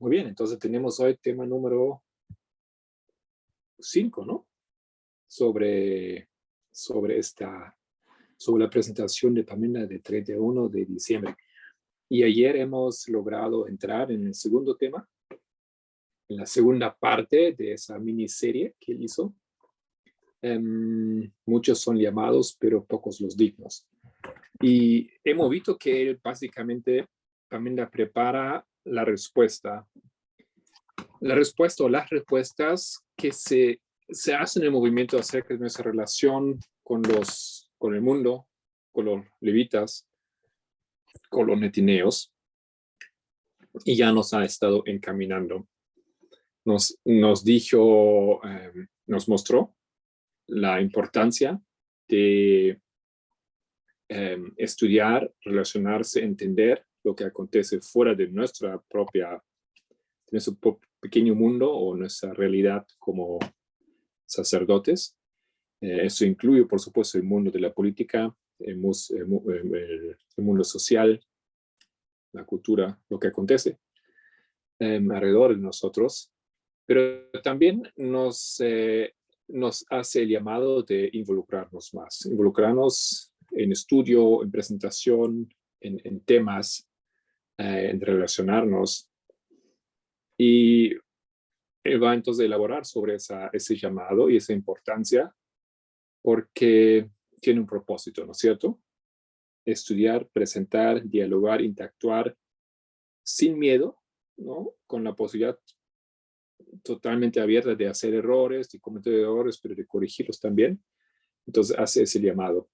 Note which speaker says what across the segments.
Speaker 1: Muy bien, entonces tenemos hoy tema número 5, ¿no? Sobre la presentación de Pamela de 31 de diciembre. Y ayer hemos logrado entrar en el segundo tema, en la segunda parte de esa miniserie que él hizo. Muchos son llamados, pero pocos los dignos. Y hemos visto que él básicamente Pamela prepara la respuesta o las respuestas que se hacen en el movimiento acerca de nuestra relación con el mundo, con los levitas, con los netineos, y ya nos ha estado encaminando. Nos mostró la importancia de estudiar, relacionarse, entender lo que acontece fuera de nuestro pequeño mundo o nuestra realidad como sacerdotes. Eso incluye, por supuesto, el mundo de la política, el mundo social, la cultura, lo que acontece alrededor de nosotros, pero también nos hace el llamado de involucrarnos en estudio, en presentación, en temas, en relacionarnos. Y él va entonces a elaborar sobre ese llamado y esa importancia, porque tiene un propósito, ¿no es cierto? Estudiar, presentar, dialogar, interactuar sin miedo, ¿no? Con la posibilidad totalmente abierta de hacer errores, de cometer errores, pero de corregirlos también. Entonces hace ese llamado.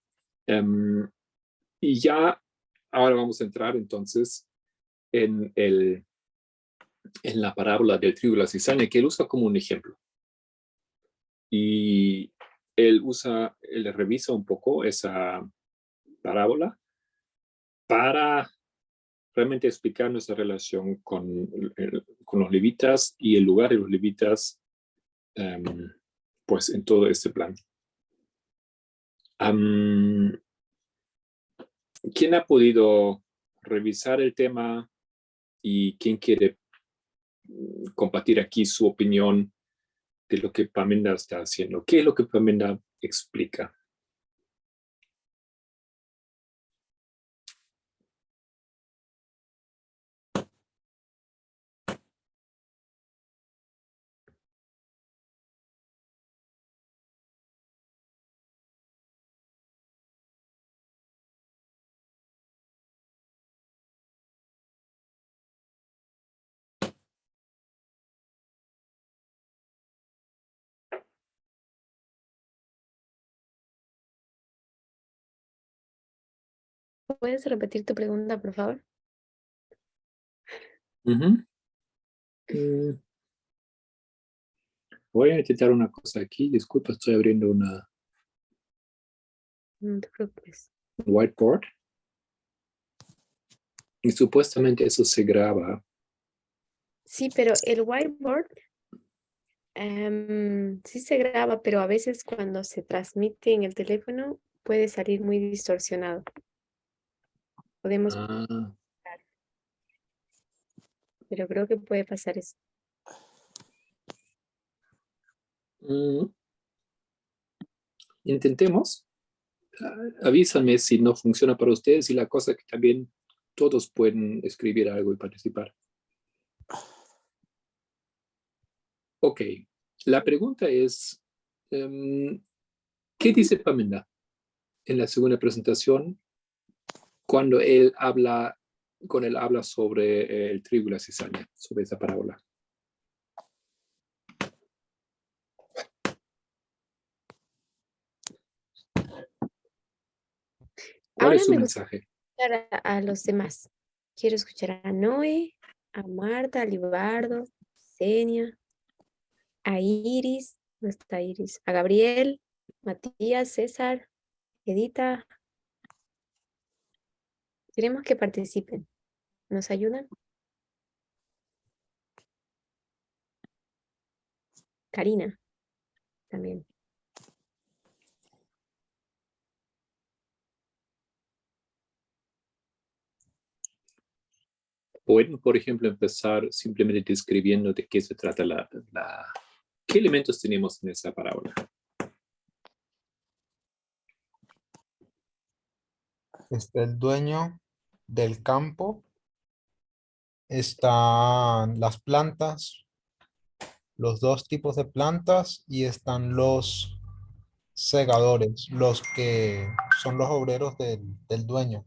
Speaker 1: Y ya ahora vamos a entrar entonces en la parábola del trigo y la cizaña, que él usa como un ejemplo. Y él revisa un poco esa parábola para realmente explicar nuestra relación con los levitas y el lugar de los levitas, pues en todo este plan. ¿Quién ha podido revisar el tema y quién quiere compartir aquí su opinión de lo que Pamela está haciendo? ¿Qué es lo que Pamela explica?
Speaker 2: ¿Puedes repetir tu pregunta, por favor?
Speaker 1: Voy a intentar una cosa aquí. Disculpa, estoy abriendo una
Speaker 2: No te preocupes.
Speaker 1: whiteboard. Y supuestamente eso se graba.
Speaker 2: Sí, pero el whiteboard sí se graba, pero a veces cuando se transmite en el teléfono puede salir muy distorsionado. Podemos, pero creo que puede pasar eso.
Speaker 1: Intentemos. Avísame si no funciona para ustedes y la cosa que también todos pueden escribir algo y participar. Ok, la pregunta es, ¿qué dice Pamela en la segunda presentación cuando él habla sobre el trigo y la cizaña, sobre esa parábola? ¿Cuál
Speaker 2: Ahora
Speaker 1: es su
Speaker 2: me gusta
Speaker 1: mensaje?
Speaker 2: escuchar a los demás. Quiero escuchar a Noé, a Marta, a Libardo, Senia, a Iris, ¿no está Iris? A Gabriel, Matías, César, Edita. Queremos que participen. ¿Nos ayudan? Karina, también.
Speaker 1: Pueden, por ejemplo, empezar simplemente describiendo de qué se trata qué elementos tenemos en esa parábola.
Speaker 3: Está el dueño del campo, están las plantas, los dos tipos de plantas y están los segadores, los que son los obreros del dueño.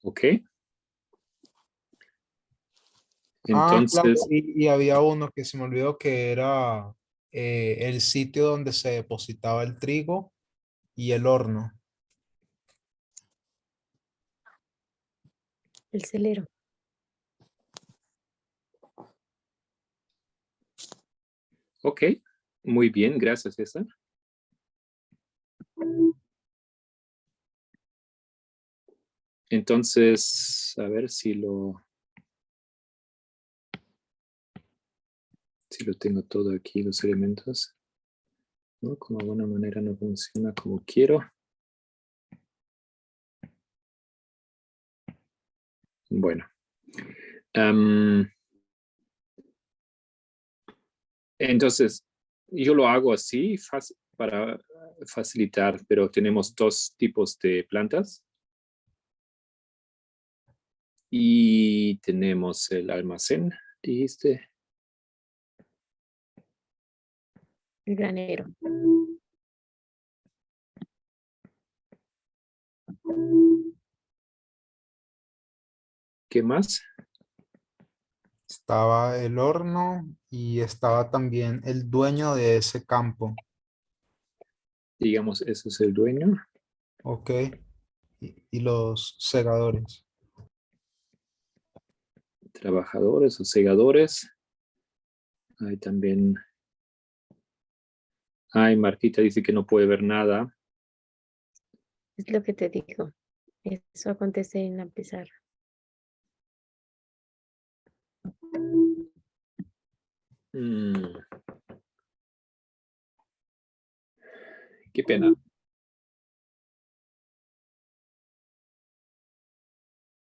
Speaker 1: ¿Ok?
Speaker 3: Claro,
Speaker 1: Entonces,
Speaker 3: y había uno que se me olvidó que era el sitio donde se depositaba el trigo y el horno.
Speaker 2: El celero.
Speaker 1: ok, muy bien, gracias, César. Entonces, a ver si lo tengo todo aquí, los elementos. ¿No? Como de alguna manera no funciona como quiero. Bueno. Entonces, yo lo hago así para facilitar, pero tenemos dos tipos de plantas. Y tenemos el almacén, dijiste.
Speaker 2: El granero.
Speaker 1: ¿Qué más?
Speaker 3: Estaba el horno y estaba también el dueño de ese campo.
Speaker 1: Digamos, ese es el dueño.
Speaker 3: Ok. Y los segadores.
Speaker 1: Trabajadores o segadores. Hay también. Ay, Martita dice que no puede ver nada.
Speaker 2: Es lo que te digo. Eso acontece en la pizarra.
Speaker 1: Mm, qué pena.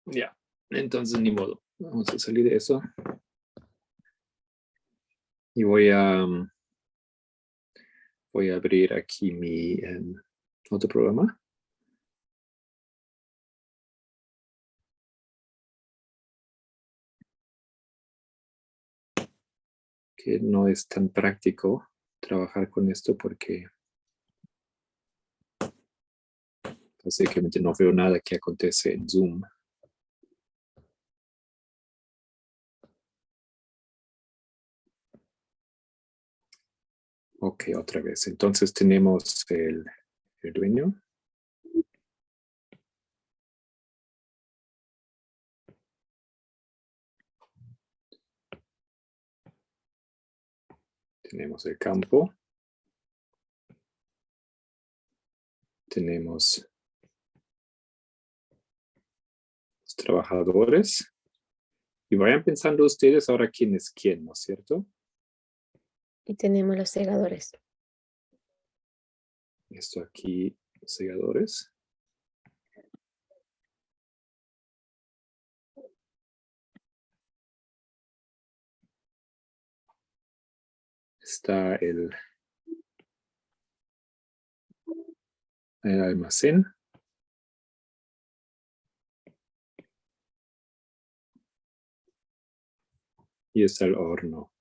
Speaker 1: Ya, entonces ni modo. Vamos a salir de eso. Y voy a abrir aquí mi otro programa. Que no es tan práctico trabajar con esto porque básicamente no veo nada que acontece en Zoom. Ok, otra vez. Entonces tenemos el dueño. Tenemos el campo. Tenemos los trabajadores. Y vayan pensando ustedes ahora quién es quién, ¿no es cierto?
Speaker 2: Y tenemos los segadores.
Speaker 1: Esto aquí, segadores. Está el almacén. Y está el horno.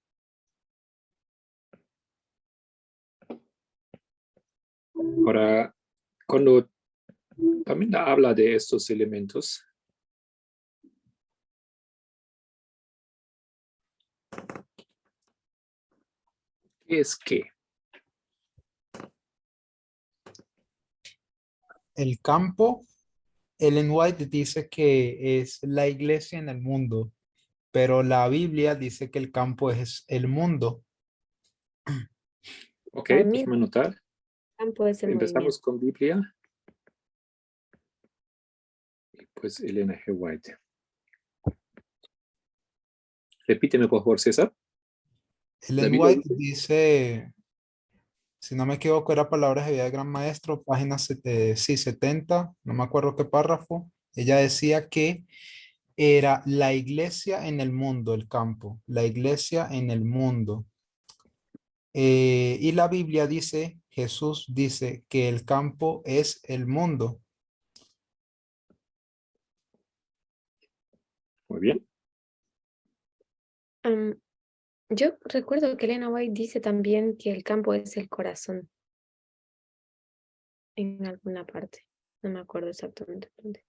Speaker 1: Ahora, cuando también habla de estos elementos, ¿qué es qué?
Speaker 3: El campo, Ellen White dice que es la iglesia en el mundo, pero la Biblia dice que el campo es el mundo.
Speaker 1: Ok,
Speaker 2: Para mí,
Speaker 1: déjame anotar.
Speaker 2: el campo es el movimiento.
Speaker 1: Empezamos con Biblia. Y pues Elena G. White. Repíteme, por favor, César. La
Speaker 3: Ellen
Speaker 1: Biblia
Speaker 3: White
Speaker 1: dice.
Speaker 3: dice, si no me equivoco, era Palabras de Vida del Gran Maestro, página sí, 70, no me acuerdo qué párrafo. Ella decía que era la iglesia en el mundo, el campo, la iglesia en el mundo. Y la Biblia dice, Jesús dice que el campo es el mundo.
Speaker 1: Muy bien.
Speaker 2: Yo recuerdo que Elena White dice también que el campo es el corazón en alguna parte. No me acuerdo exactamente dónde.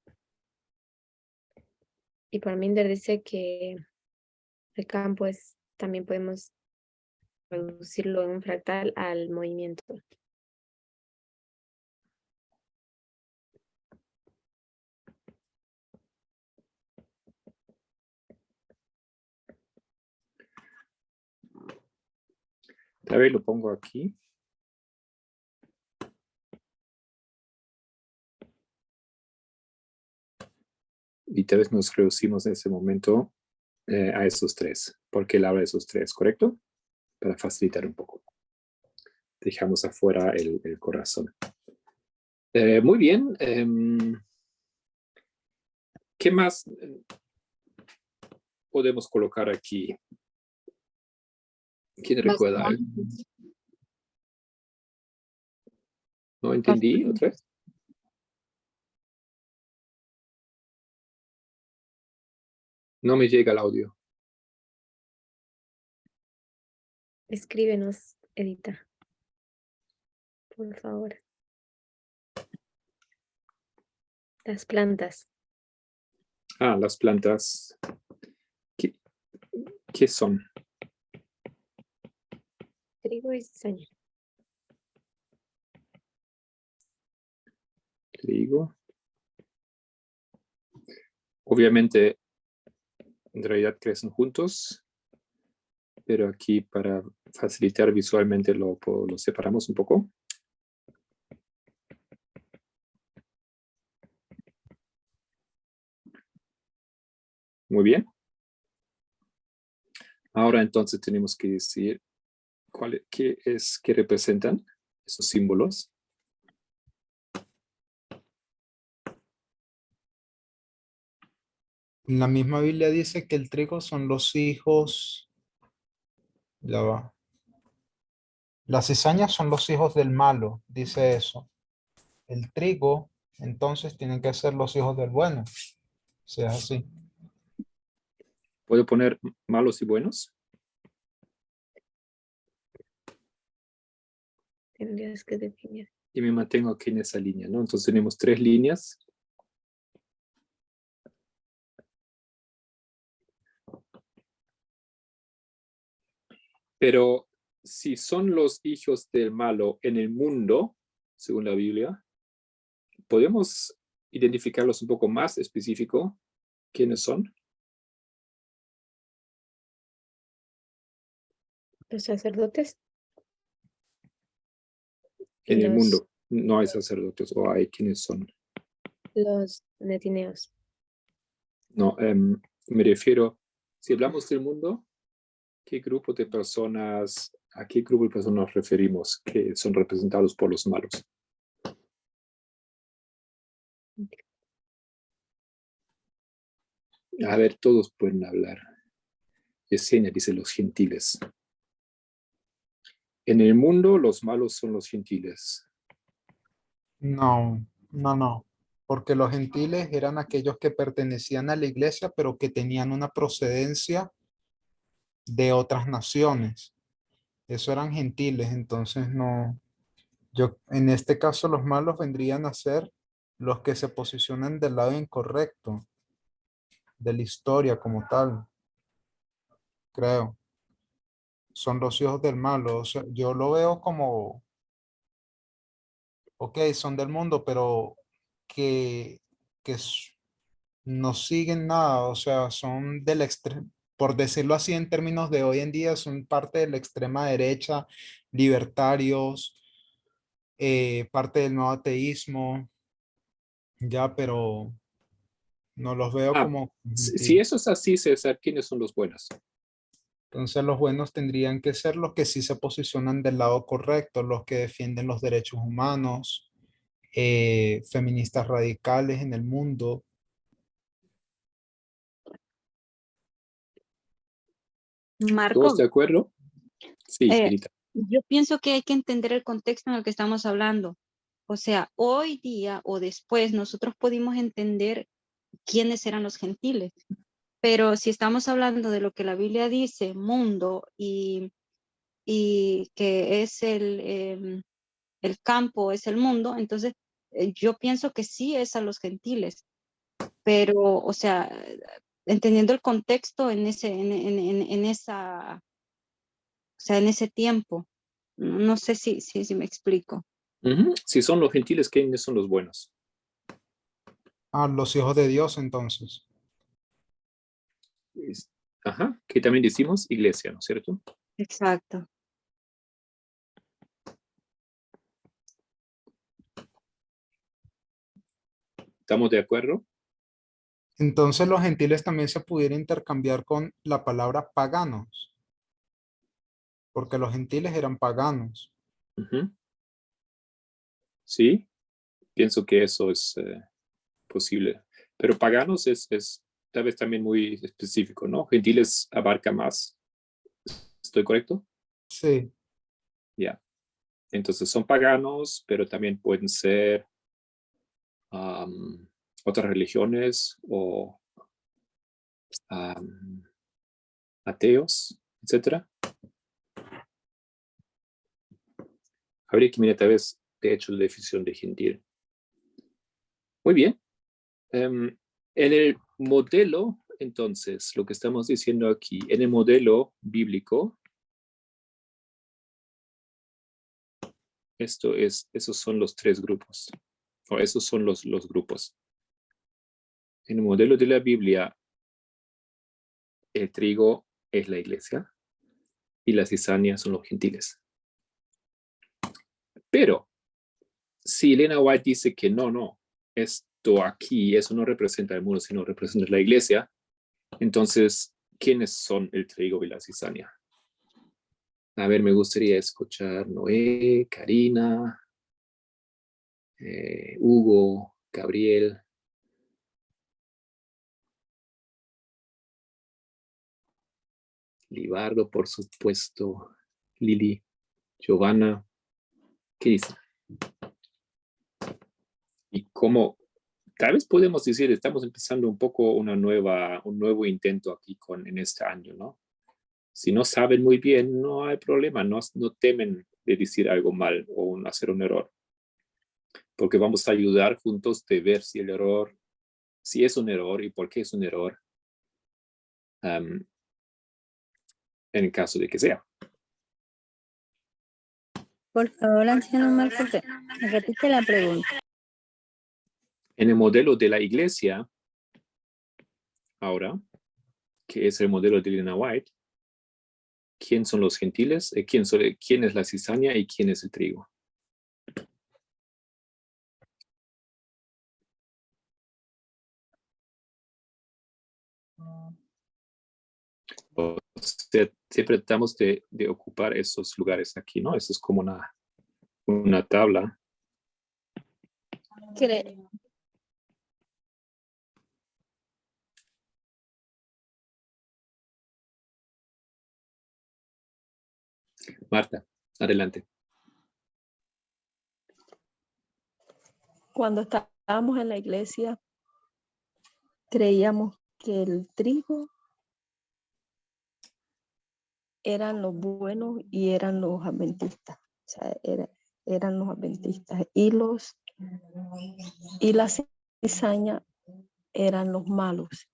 Speaker 2: Y Parminder dice que el campo es, también podemos reducirlo en un fractal al movimiento.
Speaker 1: A ver, lo pongo aquí. Y tal vez nos reducimos en ese momento a esos tres, porque él habla de esos tres, ¿correcto? Para facilitar un poco. Dejamos afuera el corazón. Muy bien. ¿Qué más podemos colocar aquí? ¿Quién recuerda algo? ¿No entendí otra vez? No me llega el audio.
Speaker 2: Escríbenos, Edita. Por favor. Las plantas.
Speaker 1: Ah, las plantas. ¿Qué son?
Speaker 2: Trigo y cizaña.
Speaker 1: Trigo. Obviamente, en realidad crecen juntos, pero aquí para facilitar visualmente lo separamos un poco. Muy bien. Ahora entonces tenemos que decir qué representan esos símbolos.
Speaker 3: La misma Biblia dice que el trigo son los hijos, ya va. Las cizañas son los hijos del malo, dice eso. El trigo, entonces, tienen que ser los hijos del bueno. Si es así.
Speaker 1: ¿Puedo poner malos y buenos?
Speaker 2: Tendrías que definir.
Speaker 1: Y me mantengo aquí en esa línea, ¿no? Entonces tenemos 3 líneas. Pero si son los hijos del malo en el mundo, según la Biblia, ¿podemos identificarlos un poco más específico? ¿Quiénes son?
Speaker 2: Los sacerdotes
Speaker 1: En
Speaker 2: y
Speaker 1: el mundo no hay sacerdotes o hay quienes son.
Speaker 2: los netineos.
Speaker 1: No, me refiero, si hablamos del mundo, ¿qué grupo de personas, a qué grupo de personas nos referimos que son representados por los malos? A ver, todos pueden hablar. Yesenia dice los gentiles. En el mundo los malos son los gentiles.
Speaker 3: No, no, no. Porque los gentiles eran aquellos que pertenecían a la iglesia, pero que tenían una procedencia de otras naciones. Eso eran gentiles, entonces no. Yo, en este caso, los malos vendrían a ser los que se posicionan del lado incorrecto de la historia como tal, creo. Son los hijos del malo. O sea, yo lo veo como, ok, son del mundo, pero que, no siguen nada. O sea, son del extremo, por decirlo así en términos de hoy en día, son parte de la extrema derecha, libertarios, parte del nuevo ateísmo, ya, pero no los veo
Speaker 1: Ah,
Speaker 3: como
Speaker 1: si
Speaker 3: gentiles.
Speaker 1: eso es así, César, ¿quiénes son los buenos?
Speaker 3: Entonces los buenos tendrían que ser los que sí se posicionan del lado correcto, los que defienden los derechos humanos, feministas radicales en el mundo,
Speaker 4: Marco,
Speaker 1: ¿Todos de acuerdo? Sí,
Speaker 4: Eh,
Speaker 1: Irita.
Speaker 4: yo pienso que hay que entender el contexto en el que estamos hablando. O sea, hoy día o después nosotros pudimos entender quiénes eran los gentiles. Pero si estamos hablando de lo que la Biblia dice, mundo, y que es el campo, es el mundo, entonces yo pienso que sí es a los gentiles. Pero, o sea, entendiendo el contexto en esa, o sea, en ese tiempo. No sé si me explico.
Speaker 1: Ujú. Si son los gentiles, ¿quiénes son los buenos?
Speaker 3: A los hijos de Dios, entonces.
Speaker 1: Es- Ajá, que también decimos iglesia, ¿no es cierto?
Speaker 4: Exacto.
Speaker 1: ¿Estamos de acuerdo?
Speaker 3: Entonces los gentiles también se pudiera intercambiar con la palabra paganos, porque los gentiles eran paganos.
Speaker 1: Ujú. Sí, pienso que eso es posible. Pero paganos es tal vez también muy específico, ¿no? Gentiles abarca más. ¿Estoy correcto?
Speaker 3: Sí,
Speaker 1: Ya. Entonces son paganos, pero también pueden ser otras religiones o ateos, etcétera. Habría que mirar tal vez, de hecho, la definición de gentil. Muy bien. En el modelo, entonces, lo que estamos diciendo aquí, en el modelo bíblico, esos son los tres grupos, o esos son los grupos. En el modelo de la Biblia, el trigo es la iglesia y la cizaña son los gentiles. Pero si Elena White dice que no, esto aquí, eso no representa el mundo, sino representa la iglesia, entonces, ¿quiénes son el trigo y la cizaña? A ver, me gustaría escuchar Noé, Karina, Hugo, Gabriel. Libardo, por supuesto. Lili, Giovanna. ¿Qué dicen? Y cómo, tal vez podemos decir, estamos empezando un poco un nuevo intento aquí en este año, ¿no? Si no saben muy bien, no hay problema, no temen de decir algo mal o hacer un error, porque vamos a ayudar juntos de ver si el error, si es un error y por qué es un error, en el caso de que sea.
Speaker 4: Por favor, anciano Marco, repite la pregunta.
Speaker 1: En el modelo de la iglesia, ahora, que es el modelo de Elena White, ¿quién son los gentiles? ¿Quién es la cizaña y quién es el trigo? O sea, siempre tratamos de ocupar esos lugares aquí, ¿no? Eso es como una tabla. Marta, adelante.
Speaker 5: Cuando estábamos en la iglesia, creíamos que el trigo eran los buenos y eran los adventistas. O sea, eran los adventistas. Y la cizaña eran los malos.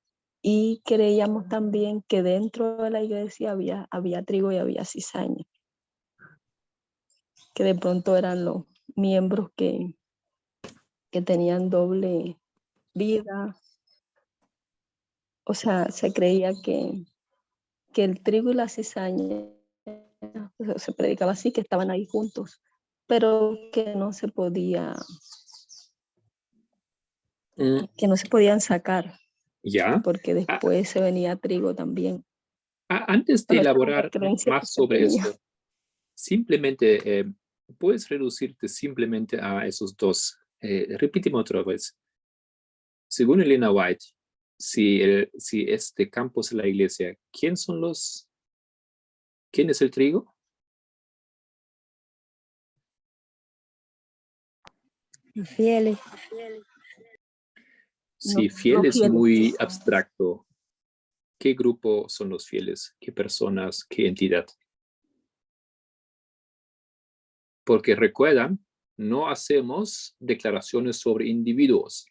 Speaker 5: Y creíamos también que dentro de la iglesia había trigo y había cizaña. Que de pronto eran los miembros que tenían doble vida. O sea, se creía que el trigo y la cizaña, se predicaba así, que estaban ahí juntos, pero que no se podían sacar,
Speaker 1: Ya.
Speaker 5: porque después se venía trigo también.
Speaker 1: Antes de
Speaker 5: Pero esa era una
Speaker 1: elaborar
Speaker 5: creencia que
Speaker 1: más
Speaker 5: se
Speaker 1: sobre
Speaker 5: tenía.
Speaker 1: esto, simplemente puedes reducirte simplemente a esos dos. Repíteme otra vez. Según Elena White, si este campo es la iglesia, ¿quién son los ¿Quién es el trigo?
Speaker 6: Fieles.
Speaker 1: Sí,
Speaker 5: Los
Speaker 1: fiel es
Speaker 5: fieles.
Speaker 1: muy abstracto. ¿Qué grupo son los fieles? ¿Qué personas? ¿Qué entidad? Porque recuerdan, no hacemos declaraciones sobre individuos,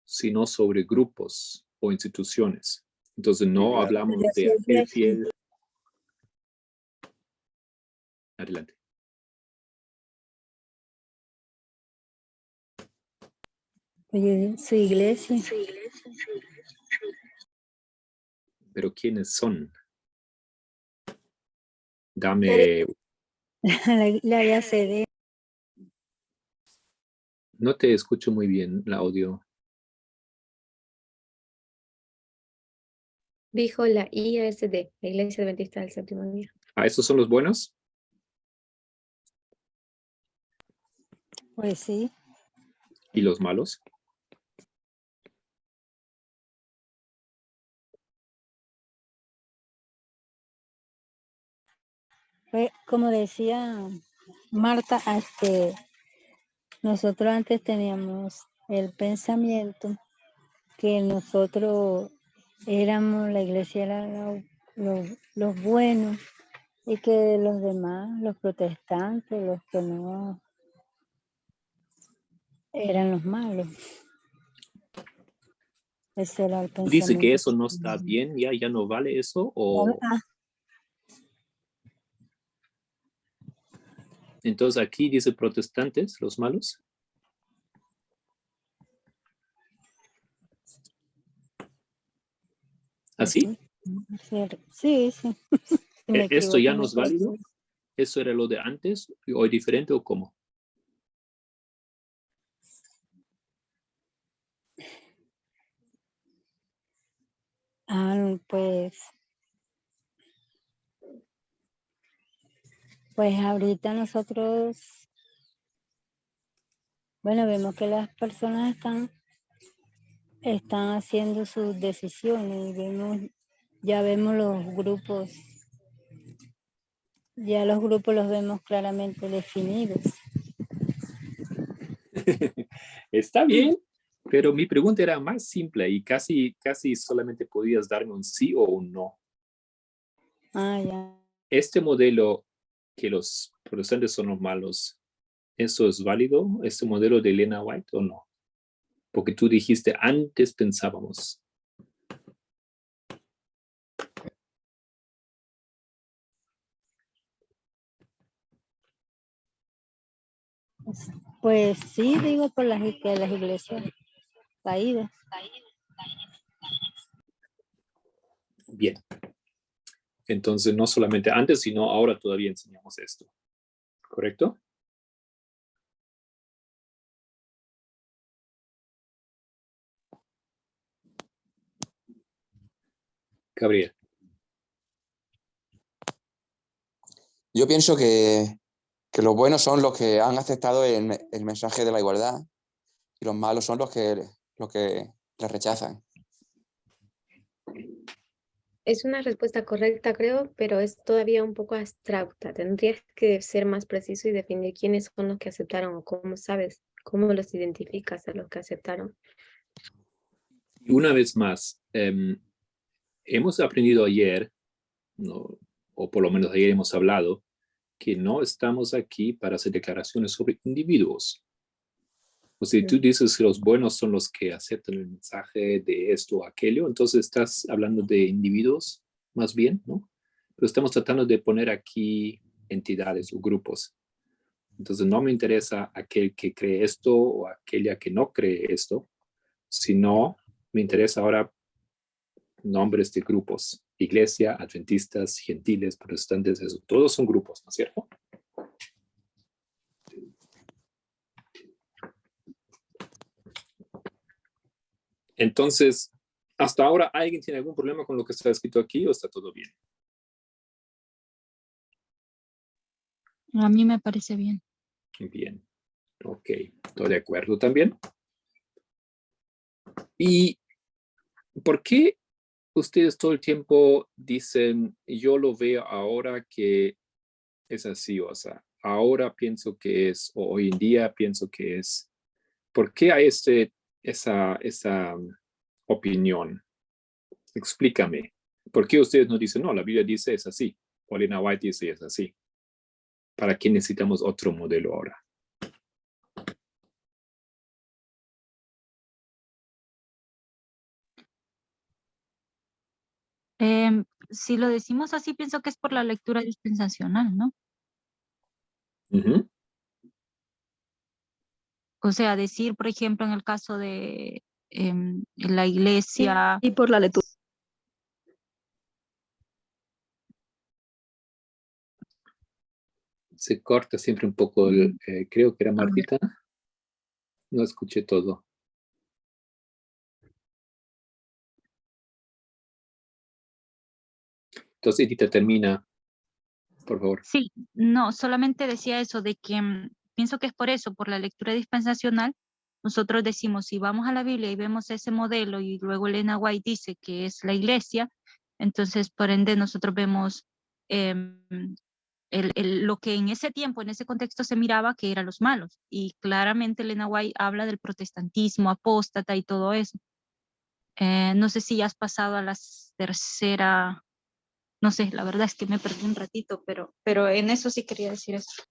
Speaker 1: sino sobre grupos o instituciones. Entonces no hablamos de aquel fiel. Adelante.
Speaker 6: Oye, su iglesia.
Speaker 1: Pero ¿quiénes son? Dame,
Speaker 6: La de ACD.
Speaker 1: no te escucho muy bien el audio.
Speaker 2: Dijo la IASD, la Iglesia Adventista del Séptimo Día.
Speaker 1: Ah, ¿esos son los buenos?
Speaker 6: Pues sí.
Speaker 1: ¿Y los malos?
Speaker 6: Pues, como decía Marta, nosotros antes teníamos el pensamiento que nosotros éramos, la iglesia era los buenos y que los demás, los protestantes, los que no, eran los malos. Ese era el pensamiento.
Speaker 1: ¿Dice que eso no está bien? ¿Ya no vale eso? ¿O entonces aquí dice protestantes, los malos? ¿Así?
Speaker 6: Sí, sí. Si me
Speaker 1: ¿Esto ya no
Speaker 6: equivoco,
Speaker 1: es válido? ¿Eso era lo de antes y hoy diferente o cómo?
Speaker 6: Pues ahorita nosotros, bueno, vemos que las personas están haciendo sus decisiones y ya vemos los grupos, ya los grupos los vemos claramente definidos.
Speaker 1: Está bien, pero mi pregunta era más simple y casi solamente podías darme un sí o un no.
Speaker 6: Ya.
Speaker 1: Este modelo que los protestantes son los malos, ¿eso es válido? ¿Este modelo de Elena White o no? Porque tú dijiste antes pensábamos.
Speaker 6: Pues sí, digo por las iglesias caídas.
Speaker 1: Bien. Entonces, no solamente antes, sino ahora todavía enseñamos esto. ¿Correcto? Gabriel.
Speaker 7: Yo pienso que los buenos son los que han aceptado el mensaje de la igualdad y los malos son los que la rechazan.
Speaker 2: Es una respuesta correcta, creo, pero es todavía un poco abstracta. Tendrías que ser más preciso y definir quiénes son los que aceptaron o cómo sabes, cómo los identificas a los que aceptaron.
Speaker 1: Y una vez más, hemos aprendido ayer, ¿no? O por lo menos ayer hemos hablado, que no estamos aquí para hacer declaraciones sobre individuos. O si tú dices que los buenos son los que aceptan el mensaje de esto o aquello, entonces estás hablando de individuos más bien, ¿no? Pero estamos tratando de poner aquí entidades o grupos. Entonces no me interesa aquel que cree esto o aquella que no cree esto, sino me interesa ahora nombres de grupos. Iglesia, adventistas, gentiles, protestantes, eso. Todos son grupos, ¿no es cierto? Entonces, hasta ahora, ¿alguien tiene algún problema con lo que está escrito aquí o está todo bien?
Speaker 4: A mí me parece bien.
Speaker 1: Bien, ok, estoy de acuerdo también. ¿Y por qué ustedes todo el tiempo dicen, yo lo veo ahora que es así, o sea, ahora pienso que es, o hoy en día pienso que es. ¿Por qué hay esa opinión? Explícame. ¿Por qué ustedes no dicen, no, la Biblia dice es así? O Elena White dice es así. ¿Para qué necesitamos otro modelo ahora?
Speaker 4: Si lo decimos así, pienso que es por la lectura dispensacional, ¿no?
Speaker 1: Ujú.
Speaker 4: O sea, decir, por ejemplo, en el caso de la iglesia,
Speaker 5: Y por la lectura.
Speaker 1: Se corta siempre un poco, creo que era Martita. No escuché todo. Entonces, Edita, termina, por favor.
Speaker 4: sí, no, solamente decía eso de que pienso que es por eso, por la lectura dispensacional, nosotros decimos, si vamos a la Biblia y vemos ese modelo y luego Elena White dice que es la iglesia, entonces por ende nosotros vemos em, lo que en ese tiempo, en ese contexto se miraba que eran los malos. Y claramente Elena White habla del protestantismo, apóstata y todo eso. No sé si ya has pasado a la tercera, no sé, la verdad es que me perdí un ratito, pero en eso sí quería decir eso.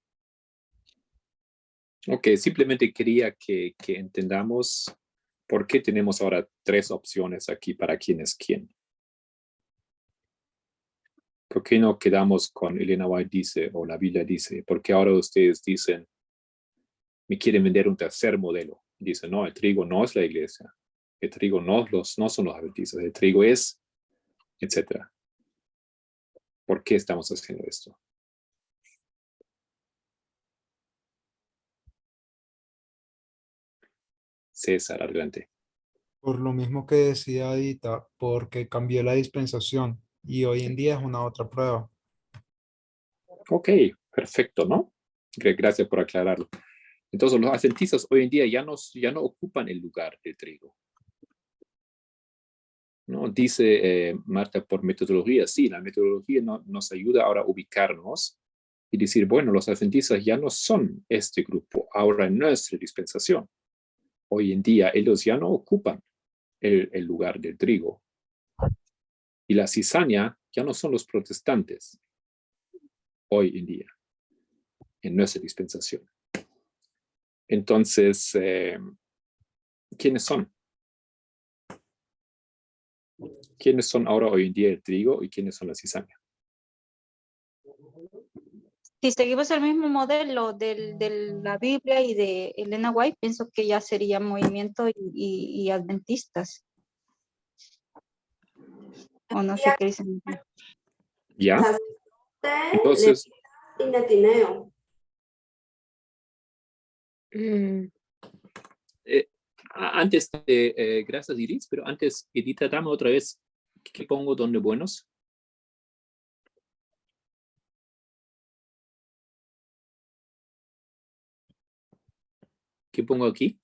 Speaker 1: Ok, simplemente quería que entendamos por qué tenemos ahora 3 opciones aquí para quién es quién. ¿Por qué no quedamos con Elena White dice o la Biblia dice? ¿Por qué ahora ustedes dicen, me quieren vender un tercer modelo? Dicen, no, el trigo no es la iglesia. El trigo no son los adventistas. El trigo es, etcétera. ¿Por qué estamos haciendo esto? César, adelante.
Speaker 3: Por lo mismo que decía Adita, porque cambió la dispensación y hoy en día es una otra prueba.
Speaker 1: Ok, perfecto, ¿no? Gracias por aclararlo. Entonces, los adventistas hoy en día ya no ocupan el lugar del trigo. ¿No? Dice Marta por metodología. Sí, la metodología nos ayuda ahora a ubicarnos y decir, bueno, los adventistas ya no son este grupo, ahora en nuestra dispensación. Hoy en día ellos ya no ocupan el lugar del trigo. Y la cizaña ya no son los protestantes hoy en día, en nuestra dispensación. Entonces, ¿quiénes son? ¿Quiénes son ahora hoy en día el trigo y quiénes son la cizaña?
Speaker 4: Si seguimos el mismo modelo de la Biblia y de Elena White, pienso que ya sería movimiento y adventistas. O no sé qué dicen.
Speaker 1: ¿Ya? Entonces, antes de, gracias Iris, pero antes, Edita, dame otra vez, ¿qué pongo donde buenos? ¿Qué pongo aquí?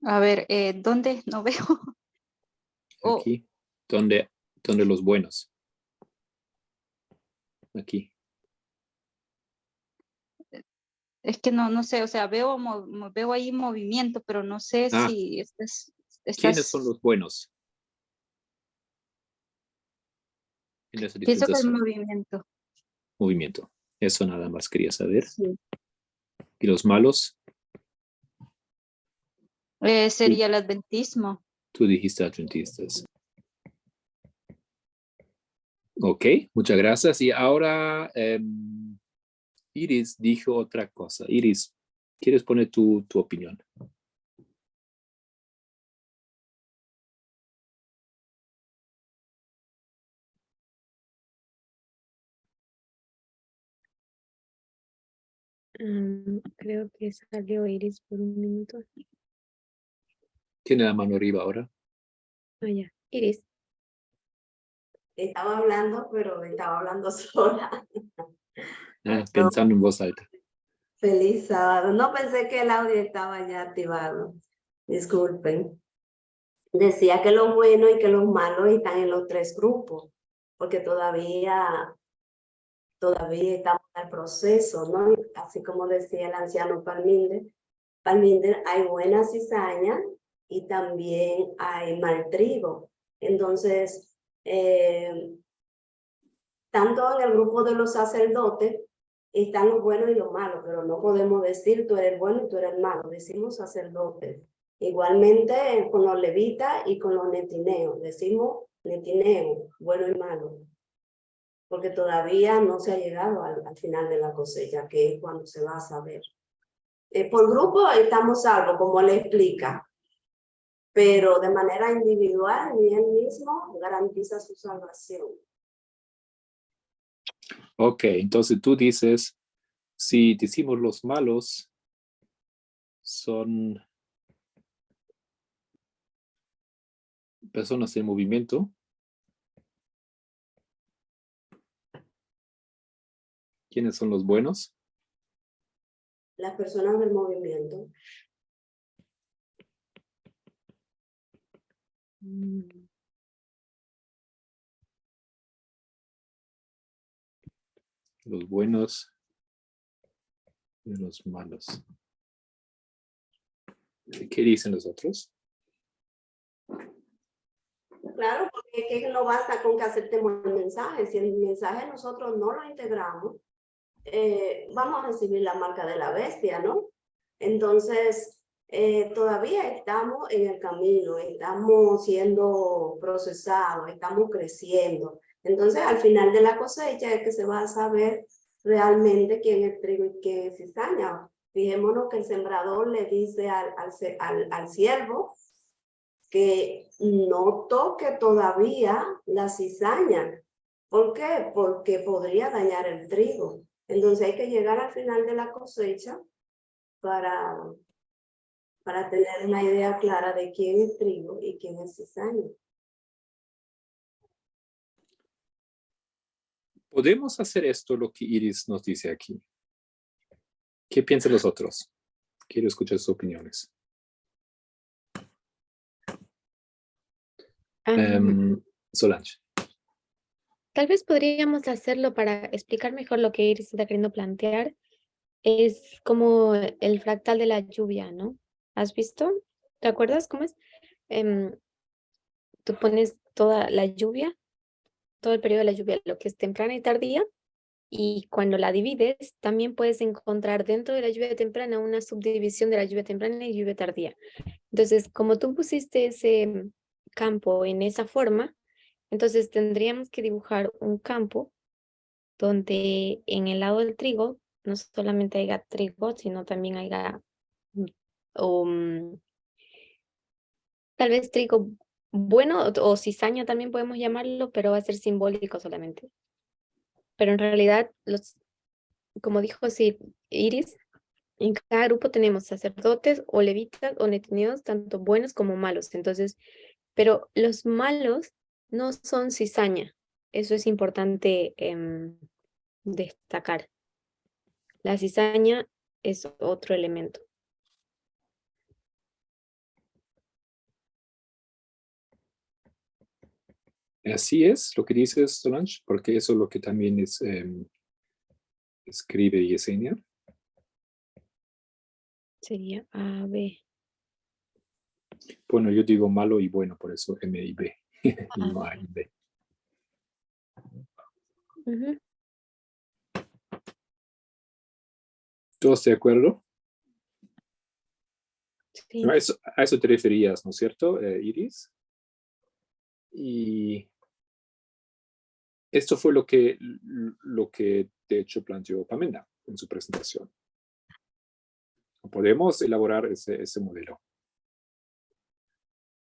Speaker 4: A ver, ¿dónde? No veo.
Speaker 1: Aquí, donde los buenos. Aquí.
Speaker 4: Es que no sé, o sea, veo ahí movimiento, pero no sé si estás...
Speaker 1: ¿Quiénes son los buenos? En esa
Speaker 4: Pienso que el
Speaker 1: dispensación. Movimiento. Eso nada más quería saber.
Speaker 4: Sí.
Speaker 1: ¿Y los malos?
Speaker 4: Sería el adventismo.
Speaker 1: Tú dijiste adventistas. Ok, muchas gracias. Y ahora Iris dijo otra cosa. Iris, ¿quieres poner tu opinión?
Speaker 2: Creo que salió Iris por un minuto.
Speaker 1: Tiene la mano arriba ahora.
Speaker 2: Ah, ya. Iris.
Speaker 8: Estaba hablando, pero estaba hablando sola.
Speaker 1: Pensando en voz alta.
Speaker 8: Feliz sábado. No pensé que el audio estaba ya activado. Disculpen. decía que los buenos y que los malos están en los tres grupos, porque todavía estamos en el proceso, ¿no? Así como decía el anciano Palminder, hay buena cizaña y también hay mal trigo. Entonces, tanto en el grupo de los sacerdotes están los buenos y los malos, pero no podemos decir tú eres bueno y tú eres malo, decimos sacerdotes. Igualmente con los levitas y con los netineos, decimos netineo, bueno y malo, porque todavía no se ha llegado al final de la cosecha, que es cuando se va a saber. Por grupo estamos salvos, como le explica, pero de manera individual ni él mismo garantiza su salvación.
Speaker 1: Ok, entonces tú dices, si decimos los malos son personas en movimiento, ¿quiénes son los buenos?
Speaker 8: Las personas del movimiento.
Speaker 1: Los buenos y los malos. ¿Qué dicen los otros?
Speaker 8: Claro, porque es que no basta con que aceptemos el mensaje. Si el mensaje nosotros no lo integramos, vamos a recibir la marca de la bestia, ¿no? Entonces, todavía estamos en el camino, estamos siendo procesados, estamos creciendo. Entonces, al final de la cosecha es que se va a saber realmente quién es trigo y quién es cizaña. Fijémonos que el sembrador le dice al siervo que no toque todavía la cizaña. ¿Por qué? Porque podría dañar el trigo. Entonces hay que llegar al final de la cosecha para tener una idea clara de quién es trigo y quién es cizaña.
Speaker 1: ¿Podemos hacer esto lo que Iris nos dice aquí? ¿Qué piensan los otros? Quiero escuchar sus opiniones. Solange.
Speaker 2: Tal vez podríamos hacerlo para explicar mejor lo que Iris está queriendo plantear. Es como el fractal de la lluvia, ¿no? ¿Has visto? ¿Te acuerdas cómo es? Tú pones toda la lluvia, todo el periodo de la lluvia, lo que es temprana y tardía, y cuando la divides, también puedes encontrar dentro de la lluvia temprana una subdivisión de la lluvia temprana y lluvia tardía. Entonces, como tú pusiste ese campo en esa forma, entonces tendríamos que dibujar un campo donde en el lado del trigo no solamente haya trigo, sino también haya tal vez trigo bueno o cizaña también podemos llamarlo, pero va a ser simbólico solamente. Pero en realidad, como dijo Iris, en cada grupo tenemos sacerdotes o levitas o netineos, tanto buenos como malos. Entonces, pero los malos no son cizaña. Eso es importante destacar. La cizaña es otro elemento.
Speaker 1: Así es lo que dices, Solange, porque eso es lo que también escribe Yesenia.
Speaker 2: Sería A, B.
Speaker 1: Bueno, yo digo malo y bueno, por eso M y B, y no A y B. ¿Todos de acuerdo?
Speaker 2: Sí.
Speaker 1: No, a eso te referías, ¿no es cierto, Iris? Y esto fue lo que de hecho planteó Pamela en su presentación. Podemos elaborar ese modelo.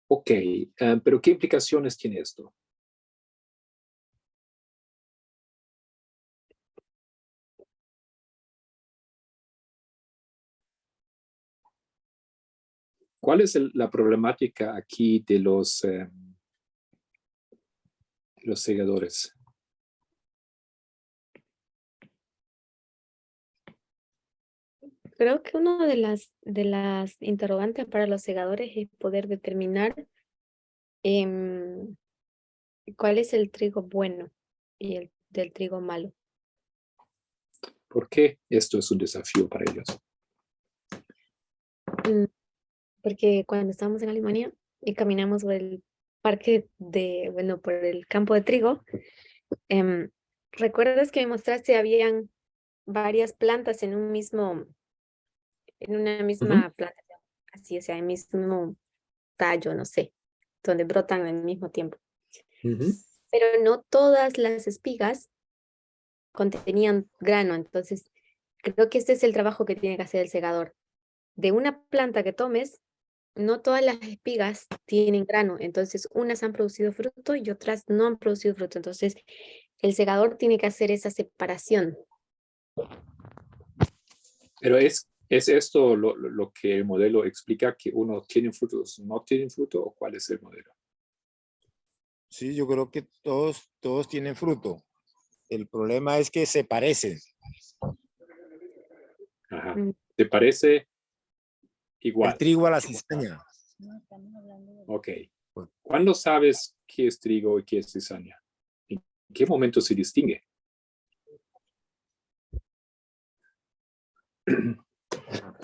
Speaker 1: Ok, pero ¿qué implicaciones tiene esto? ¿Cuál es la problemática aquí de los segadores?
Speaker 2: Creo que una de las interrogantes para los segadores es poder determinar ¿Cuál es el trigo bueno y el del trigo malo?
Speaker 1: ¿Por qué esto es un desafío para ellos?
Speaker 2: Porque cuando estábamos en Alemania y caminamos por el parque por el campo de trigo, ¿recuerdas que me mostraste habían varias plantas en una misma plantación? Así, o sea, el mismo tallo, no sé, donde brotan al mismo tiempo. Pero no todas las espigas contenían grano, entonces creo que este es el trabajo que tiene que hacer el segador. De una planta que tomes, no todas las espigas tienen grano, entonces unas han producido fruto y otras no han producido fruto, entonces el segador tiene que hacer esa separación.
Speaker 1: Pero ¿es esto lo que el modelo explica, que uno tiene frutos, no tiene fruto, o cuál es el modelo?
Speaker 9: Sí, yo creo que todos tienen fruto. El problema es que se parecen.
Speaker 1: Ajá. ¿Te parece igual?
Speaker 9: El trigo a la cizaña.
Speaker 1: Ok. ¿Cuándo sabes qué es trigo y qué es cizaña? ¿En qué momento se distingue?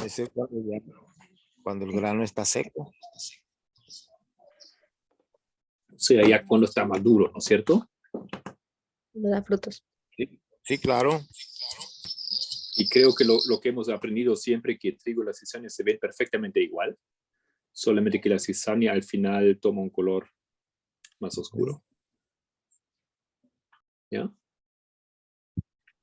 Speaker 9: Eso es cuando el grano está seco.
Speaker 1: O sea, ya cuando está maduro, ¿no es cierto?
Speaker 2: No da frutos.
Speaker 9: Sí, claro.
Speaker 1: Y creo que lo que hemos aprendido siempre, que el trigo y la cizaña se ven perfectamente igual, solamente que la cizaña al final toma un color más oscuro. ¿Ya?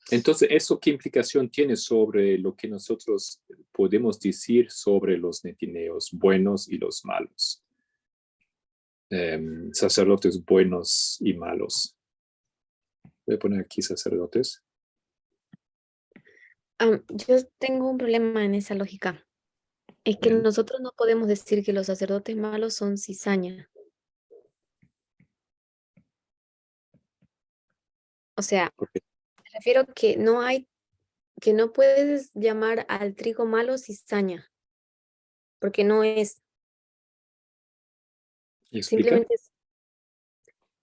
Speaker 1: Entonces, ¿eso qué implicación tiene sobre lo que nosotros podemos decir sobre los netineos buenos y los malos? Sacerdotes buenos y malos. Voy a poner aquí sacerdotes.
Speaker 2: Yo tengo un problema en esa lógica. Es que
Speaker 1: Bien.
Speaker 2: nosotros no podemos decir que los sacerdotes malos son cizaña. O sea,
Speaker 1: ¿Por qué?
Speaker 2: me refiero que no puedes llamar al trigo malo cizaña, porque no es,
Speaker 1: ¿Explica?
Speaker 2: simplemente es,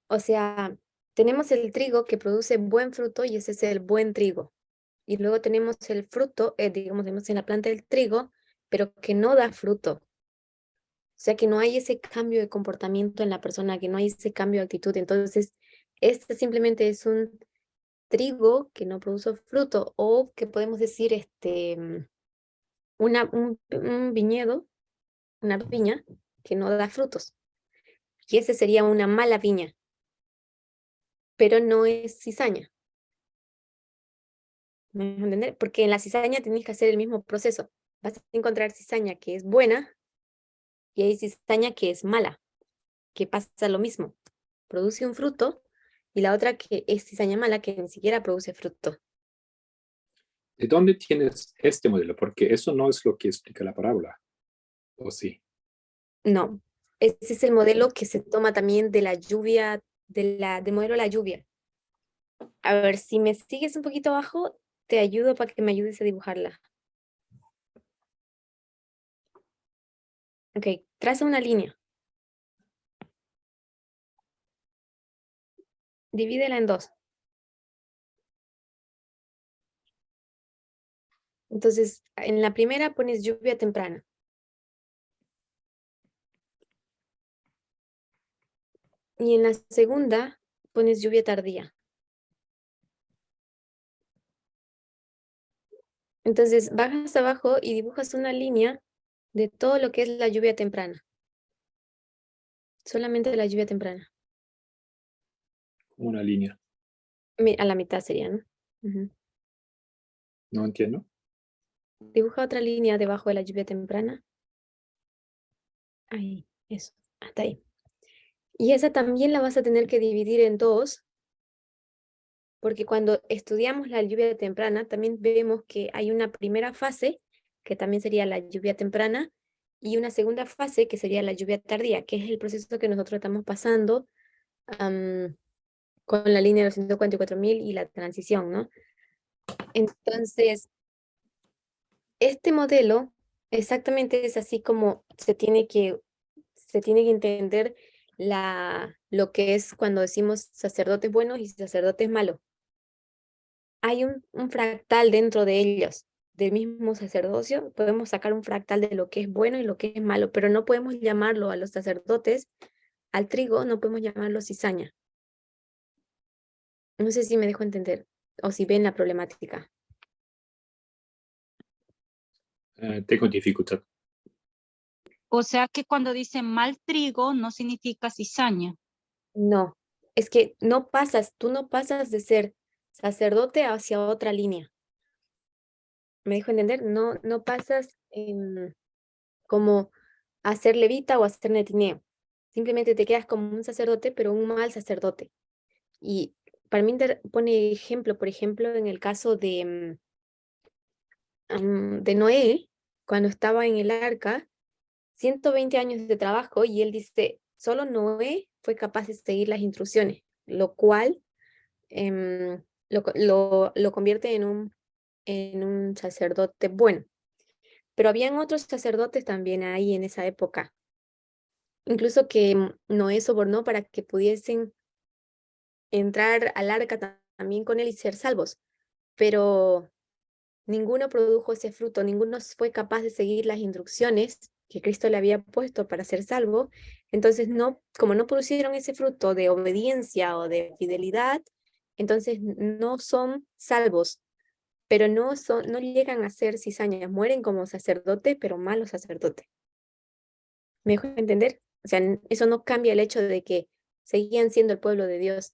Speaker 2: o sea, tenemos el trigo que produce buen fruto y ese es el buen trigo. Y luego tenemos el fruto, digamos, tenemos en la planta del trigo, pero que no da fruto. O sea, que no hay ese cambio de comportamiento en la persona, que no hay ese cambio de actitud. Entonces, este simplemente es un trigo que no produce fruto, o que podemos decir un viñedo, una viña que no da frutos. Y ese sería una mala viña, pero no es cizaña. ¿Me vas a entender? Porque en la cizaña tenés que hacer el mismo proceso. Vas a encontrar cizaña que es buena y hay cizaña que es mala, que pasa lo mismo. Produce un fruto, y la otra que es cizaña mala que ni siquiera produce fruto.
Speaker 1: ¿De dónde tienes este modelo? Porque eso no es lo que explica la parábola. ¿O sí?
Speaker 2: No, ese es el modelo que se toma también de la lluvia, del modelo de la lluvia. A ver, si me sigues un poquito abajo, te ayudo para que me ayudes a dibujarla. Ok, traza una línea. Divídela en dos. Entonces, en la primera pones lluvia temprana. Y en la segunda pones lluvia tardía. Entonces, bajas abajo y dibujas una línea de todo lo que es la lluvia temprana. Solamente la lluvia temprana.
Speaker 1: Una línea.
Speaker 2: A la mitad sería, ¿no? Ujú.
Speaker 1: No entiendo.
Speaker 2: Dibuja otra línea debajo de la lluvia temprana. Ahí, eso, hasta ahí. Y esa también la vas a tener que dividir en dos, porque cuando estudiamos la lluvia temprana, también vemos que hay una primera fase, que también sería la lluvia temprana, y una segunda fase, que sería la lluvia tardía, que es el proceso que nosotros estamos pasando con la línea de los 144.000 y la transición, ¿no? Entonces, este modelo exactamente es así como se tiene que entender lo que es cuando decimos sacerdotes buenos y sacerdotes malos. Hay un fractal dentro de ellos, del mismo sacerdocio. Podemos sacar un fractal de lo que es bueno y lo que es malo, pero no podemos llamarlo a los sacerdotes, al trigo, no podemos llamarlo cizaña. No sé si me dejo entender o si ven la problemática.
Speaker 1: Tengo dificultad.
Speaker 4: O sea que cuando dice mal trigo no significa cizaña.
Speaker 2: No, es que tú no pasas de ser sacerdote hacia otra línea. ¿Me dejo entender? No pasas como a ser levita o a ser netineo. Simplemente te quedas como un sacerdote, pero un mal sacerdote. Y para mí pone ejemplo, por ejemplo, en el caso de Noé, cuando estaba en el arca, 120 años de trabajo, y él dice, solo Noé fue capaz de seguir las instrucciones, lo cual lo convierte en un sacerdote bueno. Pero habían otros sacerdotes también ahí en esa época, incluso que Noé sobornó para que pudiesen entrar al arca también con él y ser salvos, pero ninguno produjo ese fruto, ninguno fue capaz de seguir las instrucciones que Cristo le había puesto para ser salvo. Entonces, como no producieron ese fruto de obediencia o de fidelidad, entonces no son salvos, pero no llegan a ser cizañas, mueren como sacerdotes, pero malos sacerdotes. ¿Me dejo entender? O sea, eso no cambia el hecho de que seguían siendo el pueblo de Dios,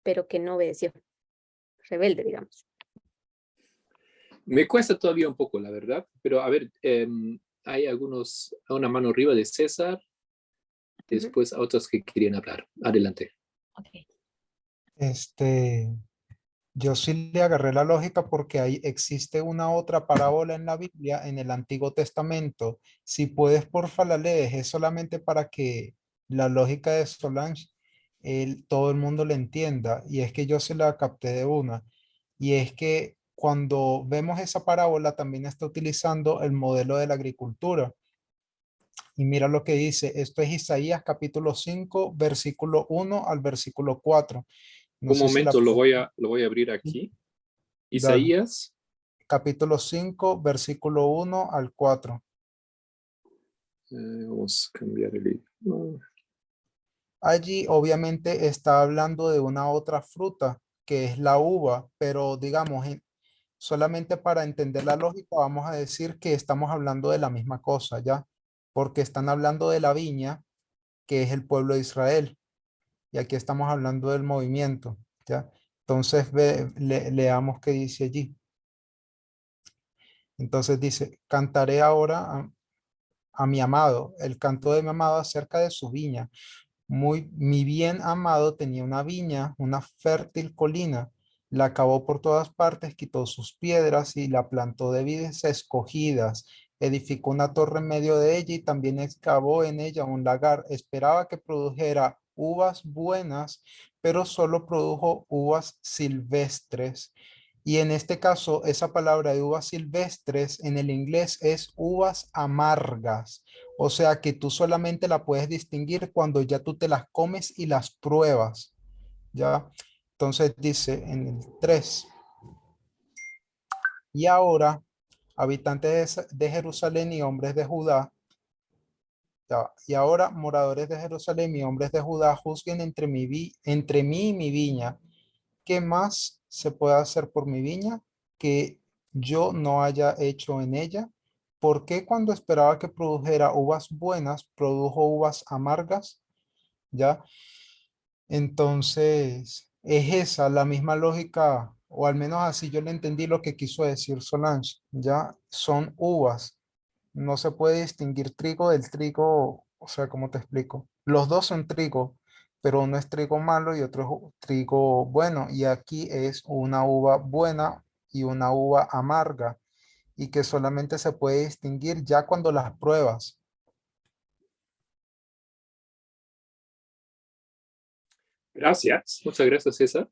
Speaker 2: pero que no obedeció, rebelde, digamos.
Speaker 1: Me cuesta todavía un poco, la verdad, pero a ver, hay una mano arriba de César, después a otros que querían hablar. Adelante.
Speaker 2: Okay.
Speaker 3: Yo sí le agarré la lógica porque existe una otra parábola en la Biblia, en el Antiguo Testamento. Si puedes, porfa, la lees. Es solamente para que la lógica de Solange, todo el mundo la entienda. Y es que yo se la capté de una. Y es que cuando vemos esa parábola, también está utilizando el modelo de la agricultura. Y mira lo que dice. Esto es Isaías capítulo 5, versículo 1 al versículo 4. No
Speaker 1: Un
Speaker 3: sé si la...
Speaker 1: momento, lo voy a abrir aquí.
Speaker 3: Dale.
Speaker 1: Isaías.
Speaker 3: Capítulo 5, versículo 1 al 4.
Speaker 1: Vamos a cambiar el idioma.
Speaker 3: Allí obviamente está hablando de una otra fruta que es la uva, pero digamos, solamente para entender la lógica vamos a decir que estamos hablando de la misma cosa, ¿ya? Porque están hablando de la viña, que es el pueblo de Israel, y aquí estamos hablando del movimiento, ¿ya? Entonces leamos qué dice allí. Entonces dice, cantaré ahora a mi amado, el canto de mi amado acerca de su viña. Mi bien amado tenía una viña, una fértil colina, la cavó por todas partes, quitó sus piedras y la plantó de vides escogidas, edificó una torre en medio de ella y también excavó en ella un lagar. Esperaba que produjera uvas buenas, pero solo produjo uvas silvestres. Y en este caso, esa palabra de uvas silvestres en el inglés es uvas amargas. O sea que tú solamente la puedes distinguir cuando ya tú te las comes y las pruebas. ¿Ya? Entonces dice en el 3. Y ahora, habitantes de Jerusalén y hombres de Judá, y ahora moradores de Jerusalén y hombres de Judá, juzguen entre mí y mi viña. ¿Qué más se puede hacer por mi viña que yo no haya hecho en ella? ¿Por qué cuando esperaba que produjera uvas buenas, produjo uvas amargas? ¿Ya? Entonces, es esa la misma lógica, o al menos así yo le entendí lo que quiso decir Solange. ¿Ya? Son uvas. No se puede distinguir trigo del trigo, o sea, ¿cómo te explico? Los dos son trigo, pero uno es trigo malo y otro es trigo bueno. Y aquí es una uva buena y una uva amarga, y que solamente se puede distinguir ya cuando las pruebas.
Speaker 1: Gracias. Muchas gracias, César.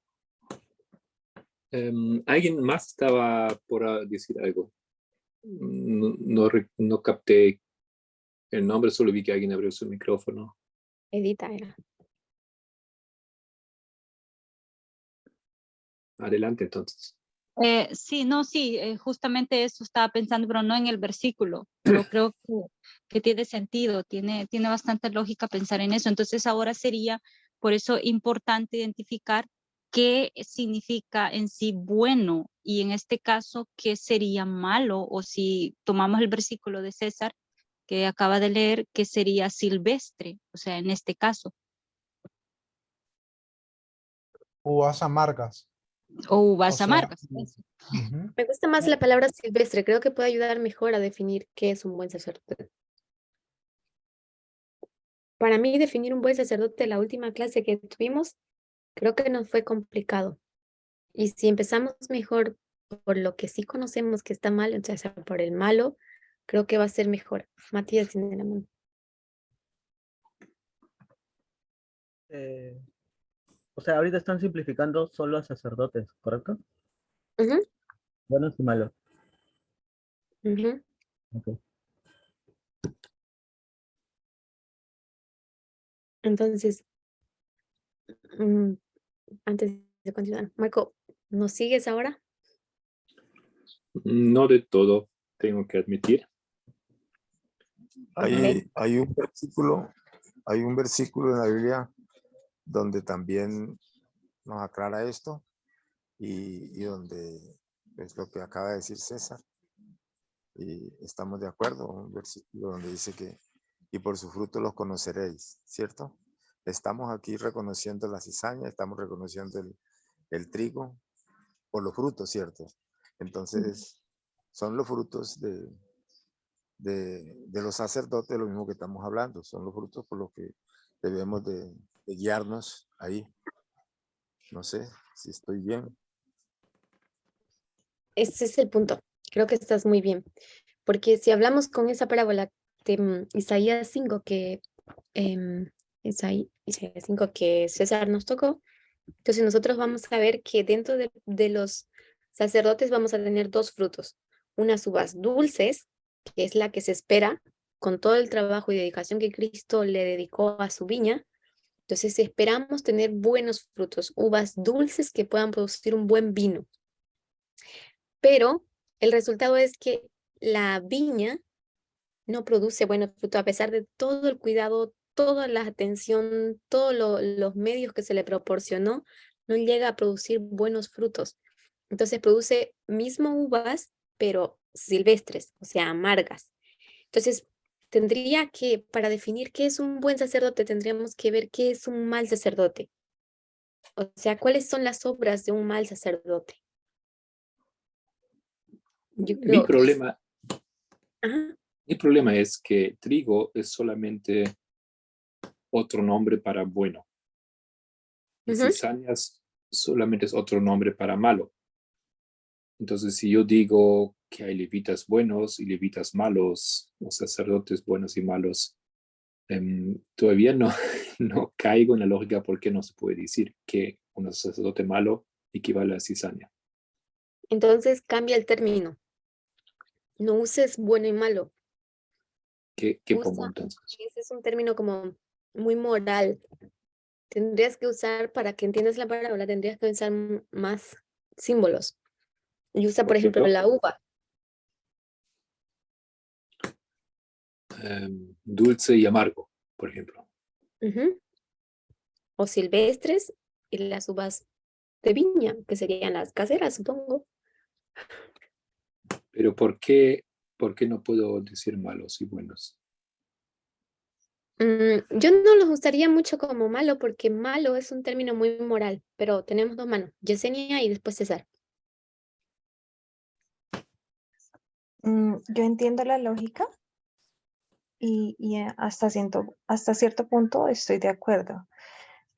Speaker 1: ¿Alguien más estaba por decir algo? No capté el nombre, solo vi que alguien abrió su micrófono.
Speaker 2: Edita era.
Speaker 1: Adelante, entonces.
Speaker 4: Sí, justamente eso estaba pensando, pero no en el versículo, pero creo que tiene sentido, tiene bastante lógica pensar en eso. Entonces ahora sería, por eso, importante identificar qué significa en sí bueno y en este caso qué sería malo, o si tomamos el versículo de César que acaba de leer, qué sería silvestre, o sea, en este caso,
Speaker 3: Uvas amargas.
Speaker 4: o
Speaker 3: O
Speaker 4: uvas
Speaker 3: sea,
Speaker 4: amargas.
Speaker 3: ujú.
Speaker 2: Me gusta más la palabra silvestre, creo que puede ayudar mejor a definir qué es un buen sacerdote. Para mí definir un buen sacerdote, la última clase que tuvimos, creo que nos fue complicado. Y si empezamos mejor por lo que sí conocemos que está mal, o sea, por el malo, creo que va a ser mejor. Matías tiene la mano.
Speaker 10: O sea, ahorita están simplificando solo a sacerdotes, ¿correcto?
Speaker 2: Ujú,
Speaker 10: Buenos y malos.
Speaker 2: ujú.
Speaker 10: Ok.
Speaker 2: Entonces, mm, antes de continuar, Marco, ¿nos sigues ahora?
Speaker 1: No de todo, tengo que admitir.
Speaker 9: Hay un versículo en la Biblia donde también nos aclara esto y donde es lo que acaba de decir César. Y estamos de acuerdo, un versículo donde dice que y por su fruto los conoceréis, ¿cierto? Estamos aquí reconociendo la cizaña, estamos reconociendo el trigo por los frutos, ¿cierto? Entonces, son los frutos de los sacerdotes, lo mismo que estamos hablando, son los frutos por los que debemos de guiarnos ahí. No sé si estoy bien.
Speaker 2: Ese es el punto. Creo que estás muy bien. Porque si hablamos con esa parábola de Isaías 5 que Isaías 5 que César nos tocó, entonces nosotros vamos a ver que dentro de los sacerdotes vamos a tener dos frutos. Unas uvas dulces, que es la que se espera con todo el trabajo y dedicación que Cristo le dedicó a su viña. Entonces esperamos tener buenos frutos, uvas dulces que puedan producir un buen vino. Pero el resultado es que la viña no produce buenos frutos a pesar de todo el cuidado, toda la atención, todos los medios que se le proporcionó, no llega a producir buenos frutos. Entonces produce mismo uvas, pero silvestres, o sea, amargas. Entonces, tendría que, para definir qué es un buen sacerdote, tendríamos que ver qué es un mal sacerdote. O sea, cuáles son las obras de un mal sacerdote. Yo
Speaker 1: Mi
Speaker 2: creo,
Speaker 1: problema,
Speaker 2: ajá,
Speaker 1: mi problema es que trigo es solamente otro nombre para bueno. Y
Speaker 2: ujú.
Speaker 1: cizañas solamente es otro nombre para malo. Entonces, si yo digo que hay levitas buenos y levitas malos, o sacerdotes buenos y malos, todavía no, no caigo en la lógica porque no se puede decir que un sacerdote malo equivale a cizaña.
Speaker 2: Entonces cambia el término. No uses bueno y malo.
Speaker 1: ¿Qué pongo
Speaker 2: Usa,
Speaker 1: entonces?
Speaker 2: ese es un término como muy moral. Tendrías que usar, para que entiendas la palabra, tendrías que usar más símbolos. Y usa, por ejemplo, la uva.
Speaker 1: Dulce y amargo, por ejemplo.
Speaker 2: Ujú. O silvestres y las uvas de viña, que serían las caseras, supongo.
Speaker 1: Pero ¿por qué no puedo decir malos y buenos?
Speaker 2: Yo no los usaría mucho como malo, porque malo es un término muy moral, pero tenemos dos manos, Yesenia y después César.
Speaker 11: Yo entiendo la lógica y hasta cierto punto estoy de acuerdo.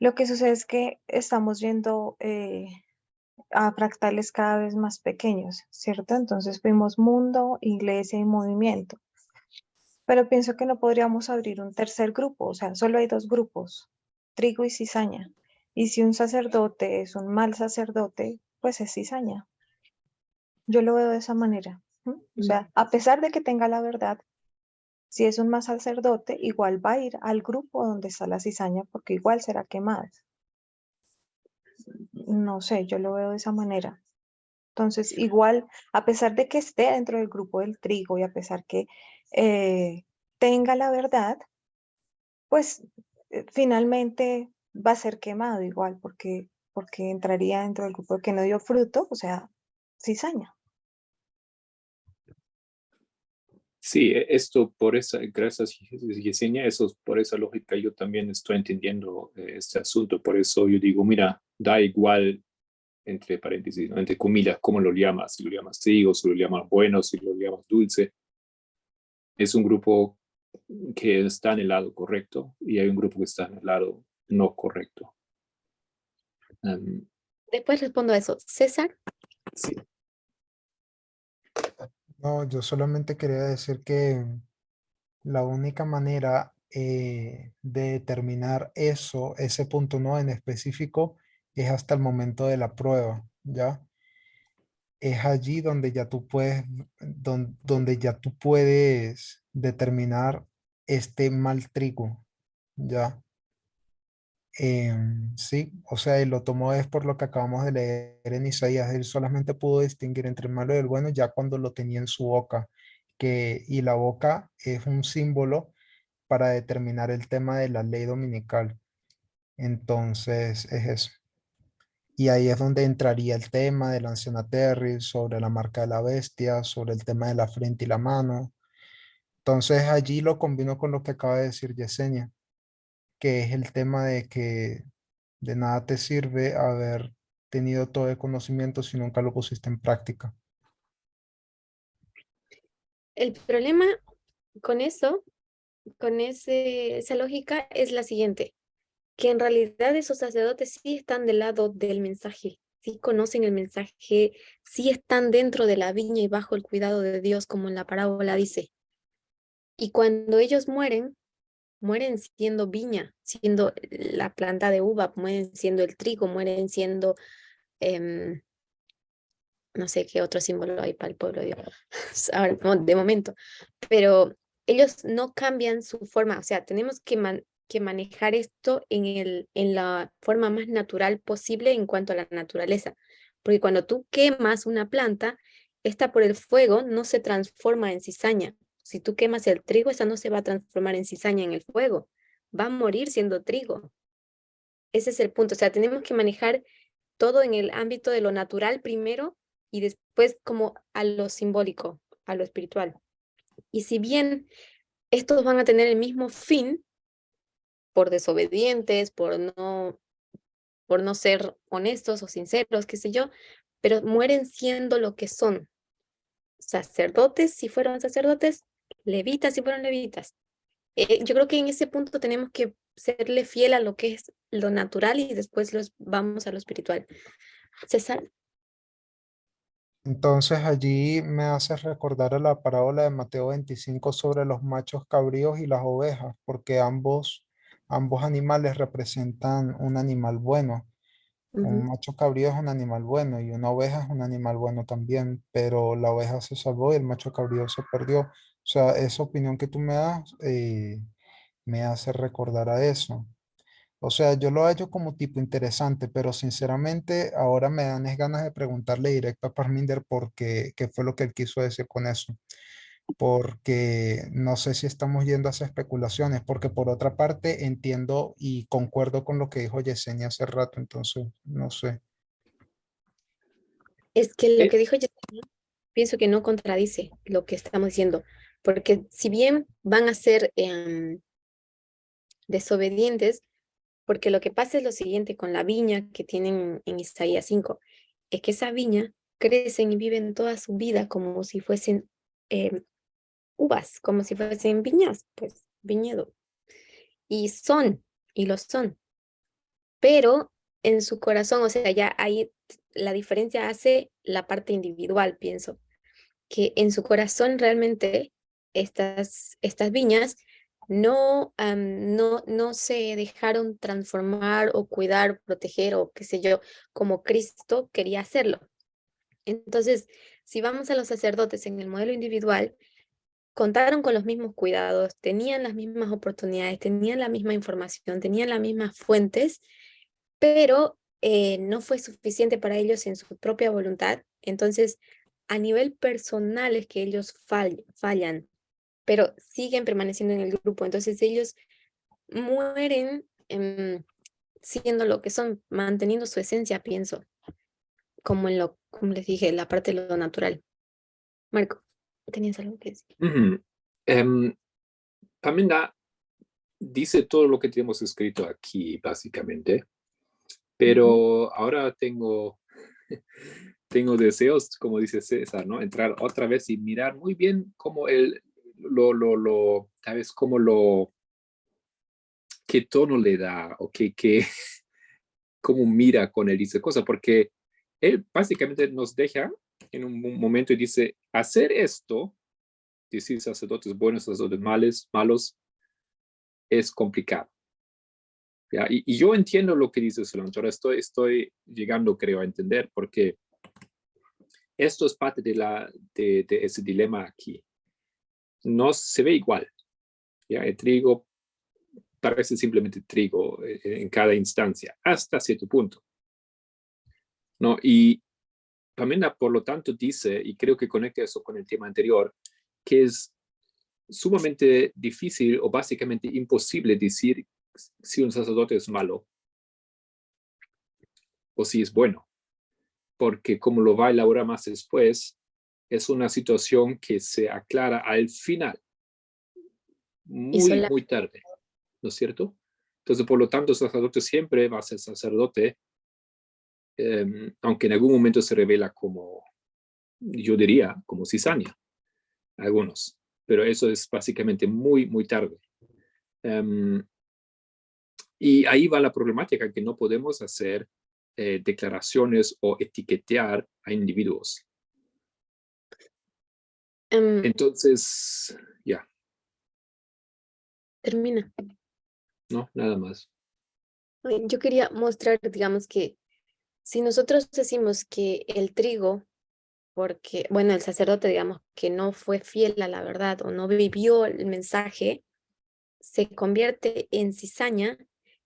Speaker 11: Lo que sucede es que estamos yendo a fractales cada vez más pequeños, ¿cierto? Entonces fuimos mundo, iglesia y movimiento. Pero pienso que no podríamos abrir un tercer grupo, o sea, solo hay dos grupos, trigo y cizaña. Y si un sacerdote es un mal sacerdote, pues es cizaña. Yo lo veo de esa manera. O sea, a pesar de que tenga la verdad, Si es un más sacerdote, igual va a ir al grupo donde está la cizaña porque igual será quemada. No sé, yo lo veo de esa manera. Entonces, igual, a pesar de que esté dentro del grupo del trigo y a pesar que tenga la verdad, pues finalmente va a ser quemado igual porque entraría dentro del grupo que no dio fruto, o sea, cizaña.
Speaker 1: Sí, esto por esa, gracias Yesenia, eso por esa lógica yo también estoy entendiendo este asunto, por eso yo digo, mira, da igual, entre paréntesis, ¿no? Entre comillas, cómo lo llamas, si lo llamas trigo, si lo llamas bueno, si lo llamas dulce, es un grupo que está en el lado correcto y hay un grupo que está en el lado no correcto.
Speaker 2: Después respondo a eso. César.
Speaker 1: Sí.
Speaker 3: No, yo solamente quería decir que la única manera de determinar eso, ese punto no en específico, es hasta el momento de la prueba, ¿ya? Es allí donde ya tú puedes, donde ya tú puedes determinar este mal trigo, ¿ya? Sí, o sea, y lo tomó es por lo que acabamos de leer en Isaías. Él solamente pudo distinguir entre el malo y el bueno ya cuando lo tenía en su boca, y la boca es un símbolo para determinar el tema de la ley dominical. Entonces, es eso. Y ahí es donde entraría el tema de la anciana Terry, sobre la marca de la bestia, sobre el tema de la frente y la mano. Entonces, allí lo combino con lo que acaba de decir Yesenia, que es el tema de que de nada te sirve haber tenido todo el conocimiento si nunca lo pusiste en práctica.
Speaker 2: El problema con eso, con esa lógica, es la siguiente, que en realidad esos sacerdotes sí están del lado del mensaje, sí conocen el mensaje, sí están dentro de la viña y bajo el cuidado de Dios, como en la parábola dice. Y cuando ellos mueren, mueren siendo viña, siendo la planta de uva, mueren siendo el trigo, mueren siendo, no sé qué otro símbolo hay para el pueblo de Dios, ahora, de momento, pero ellos no cambian su forma, o sea, tenemos que manejar esto en la forma más natural posible en cuanto a la naturaleza, porque cuando tú quemas una planta, esta por el fuego no se transforma en cizaña. Si tú quemas el trigo, esa no se va a transformar en cizaña en el fuego, va a morir siendo trigo. Ese es el punto, o sea, tenemos que manejar todo en el ámbito de lo natural primero y después como a lo simbólico, a lo espiritual. Y si bien estos van a tener el mismo fin, por desobedientes, por no ser honestos o sinceros, qué sé yo, pero mueren siendo lo que son. Sacerdotes si fueron sacerdotes, levitas si fueron levitas. Yo creo que en ese punto tenemos que serle fiel a lo que es lo natural y después vamos a lo espiritual. César.
Speaker 3: Entonces allí me hace recordar a la parábola de Mateo 25 sobre los machos cabríos y las ovejas, porque ambos animales representan un animal bueno. Un macho cabrío es un animal bueno y una oveja es un animal bueno también, pero la oveja se salvó y el macho cabrío se perdió. O sea, esa opinión que tú me das me hace recordar a eso. O sea, yo lo hallo como tipo interesante, pero sinceramente ahora me dan es ganas de preguntarle directo a Parminder qué fue lo que él quiso decir con eso. Porque no sé si estamos yendo a esas especulaciones, porque por otra parte entiendo y concuerdo con lo que dijo Yesenia hace rato, entonces no sé.
Speaker 2: Es que lo que dijo Yesenia, pienso que no contradice lo que estamos diciendo, porque si bien van a ser desobedientes, porque lo que pasa es lo siguiente con la viña que tienen en Isaías 5, es que esa viña crecen y viven toda su vida como si fuesen uvas, como si fuesen viñas, pues viñedo. Y lo son, pero en su corazón, o sea, ya ahí la diferencia hace la parte individual, pienso, que en su corazón realmente estas viñas no se dejaron transformar o cuidar, proteger o qué sé yo, como Cristo quería hacerlo. Entonces, si vamos a los sacerdotes en el modelo individual, contaron con los mismos cuidados, tenían las mismas oportunidades, tenían la misma información, tenían las mismas fuentes, pero no fue suficiente para ellos en su propia voluntad. Entonces, a nivel personal es que ellos fallan, pero siguen permaneciendo en el grupo. Entonces, ellos mueren siendo lo que son, manteniendo su esencia, pienso, como como les dije, la parte de lo natural. Marco, ¿tenías algo que decir?
Speaker 1: Pamela dice todo lo que tenemos escrito aquí, básicamente, pero ahora tengo deseos, como dice César, ¿no? Entrar otra vez y mirar muy bien cómo ¿sabes? Qué tono le da o cómo mira con él dice cosas, porque él básicamente nos deja en un momento y dice, hacer esto, decir sacerdotes buenos, sacerdotes malos, es complicado. ¿Ya? Y yo entiendo lo que dice Solange, ahora estoy llegando, creo, a entender, porque esto es parte de ese dilema aquí. No se ve igual. ¿Ya? El trigo parece simplemente trigo en cada instancia, hasta cierto punto. ¿No? Y Pamela, por lo tanto, dice, y creo que conecta eso con el tema anterior, que es sumamente difícil o básicamente imposible decir si un sacerdote es malo o si es bueno, porque como lo va a elaborar más después, es una situación que se aclara al final, muy tarde, ¿no es cierto? Entonces, por lo tanto, el sacerdote siempre va a ser sacerdote, aunque en algún momento se revela como, yo diría, como cizaña, algunos, pero eso es básicamente muy tarde. Y ahí va la problemática, que no podemos hacer declaraciones o etiquetear a individuos. Entonces, ya.
Speaker 2: Termina.
Speaker 1: No, nada más.
Speaker 2: Yo quería mostrar, digamos, que si nosotros decimos que el trigo, porque, bueno, el sacerdote, digamos, que no fue fiel a la verdad o no vivió el mensaje, se convierte en cizaña,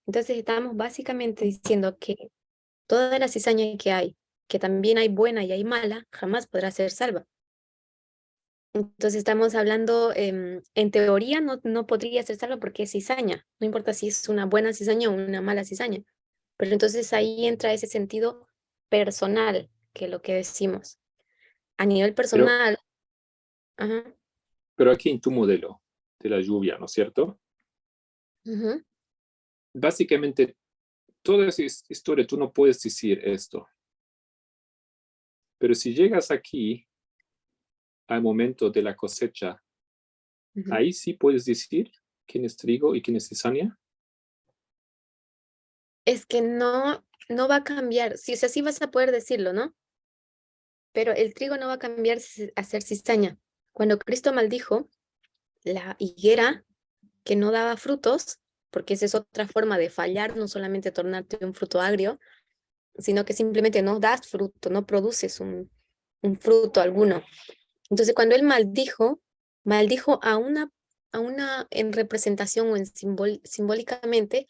Speaker 2: entonces estamos básicamente diciendo que toda la cizaña que hay, que también hay buena y hay mala, jamás podrá ser salva. Entonces estamos hablando, en teoría no podría ser salva porque es cizaña, no importa si es una buena cizaña o una mala cizaña, pero entonces ahí entra ese sentido personal, que es lo que decimos. A nivel personal, ajá,
Speaker 1: Pero aquí en tu modelo de la lluvia, ¿no es cierto?
Speaker 2: ujú,
Speaker 1: Básicamente, toda esa historia, tú no puedes decir esto. Pero si llegas aquí al momento de la cosecha,
Speaker 2: ujú.
Speaker 1: ahí sí puedes decir quién es trigo y quién es cizaña.
Speaker 2: Es que no va a cambiar, sí, o sea, sí vas a poder decirlo, ¿no? Pero el trigo no va a cambiar a ser cizaña. Cuando Cristo maldijo la higuera que no daba frutos, porque esa es otra forma de fallar, no solamente tornarte un fruto agrio, sino que simplemente no das fruto, no produces un fruto alguno. Entonces, cuando él maldijo en representación o simbólicamente,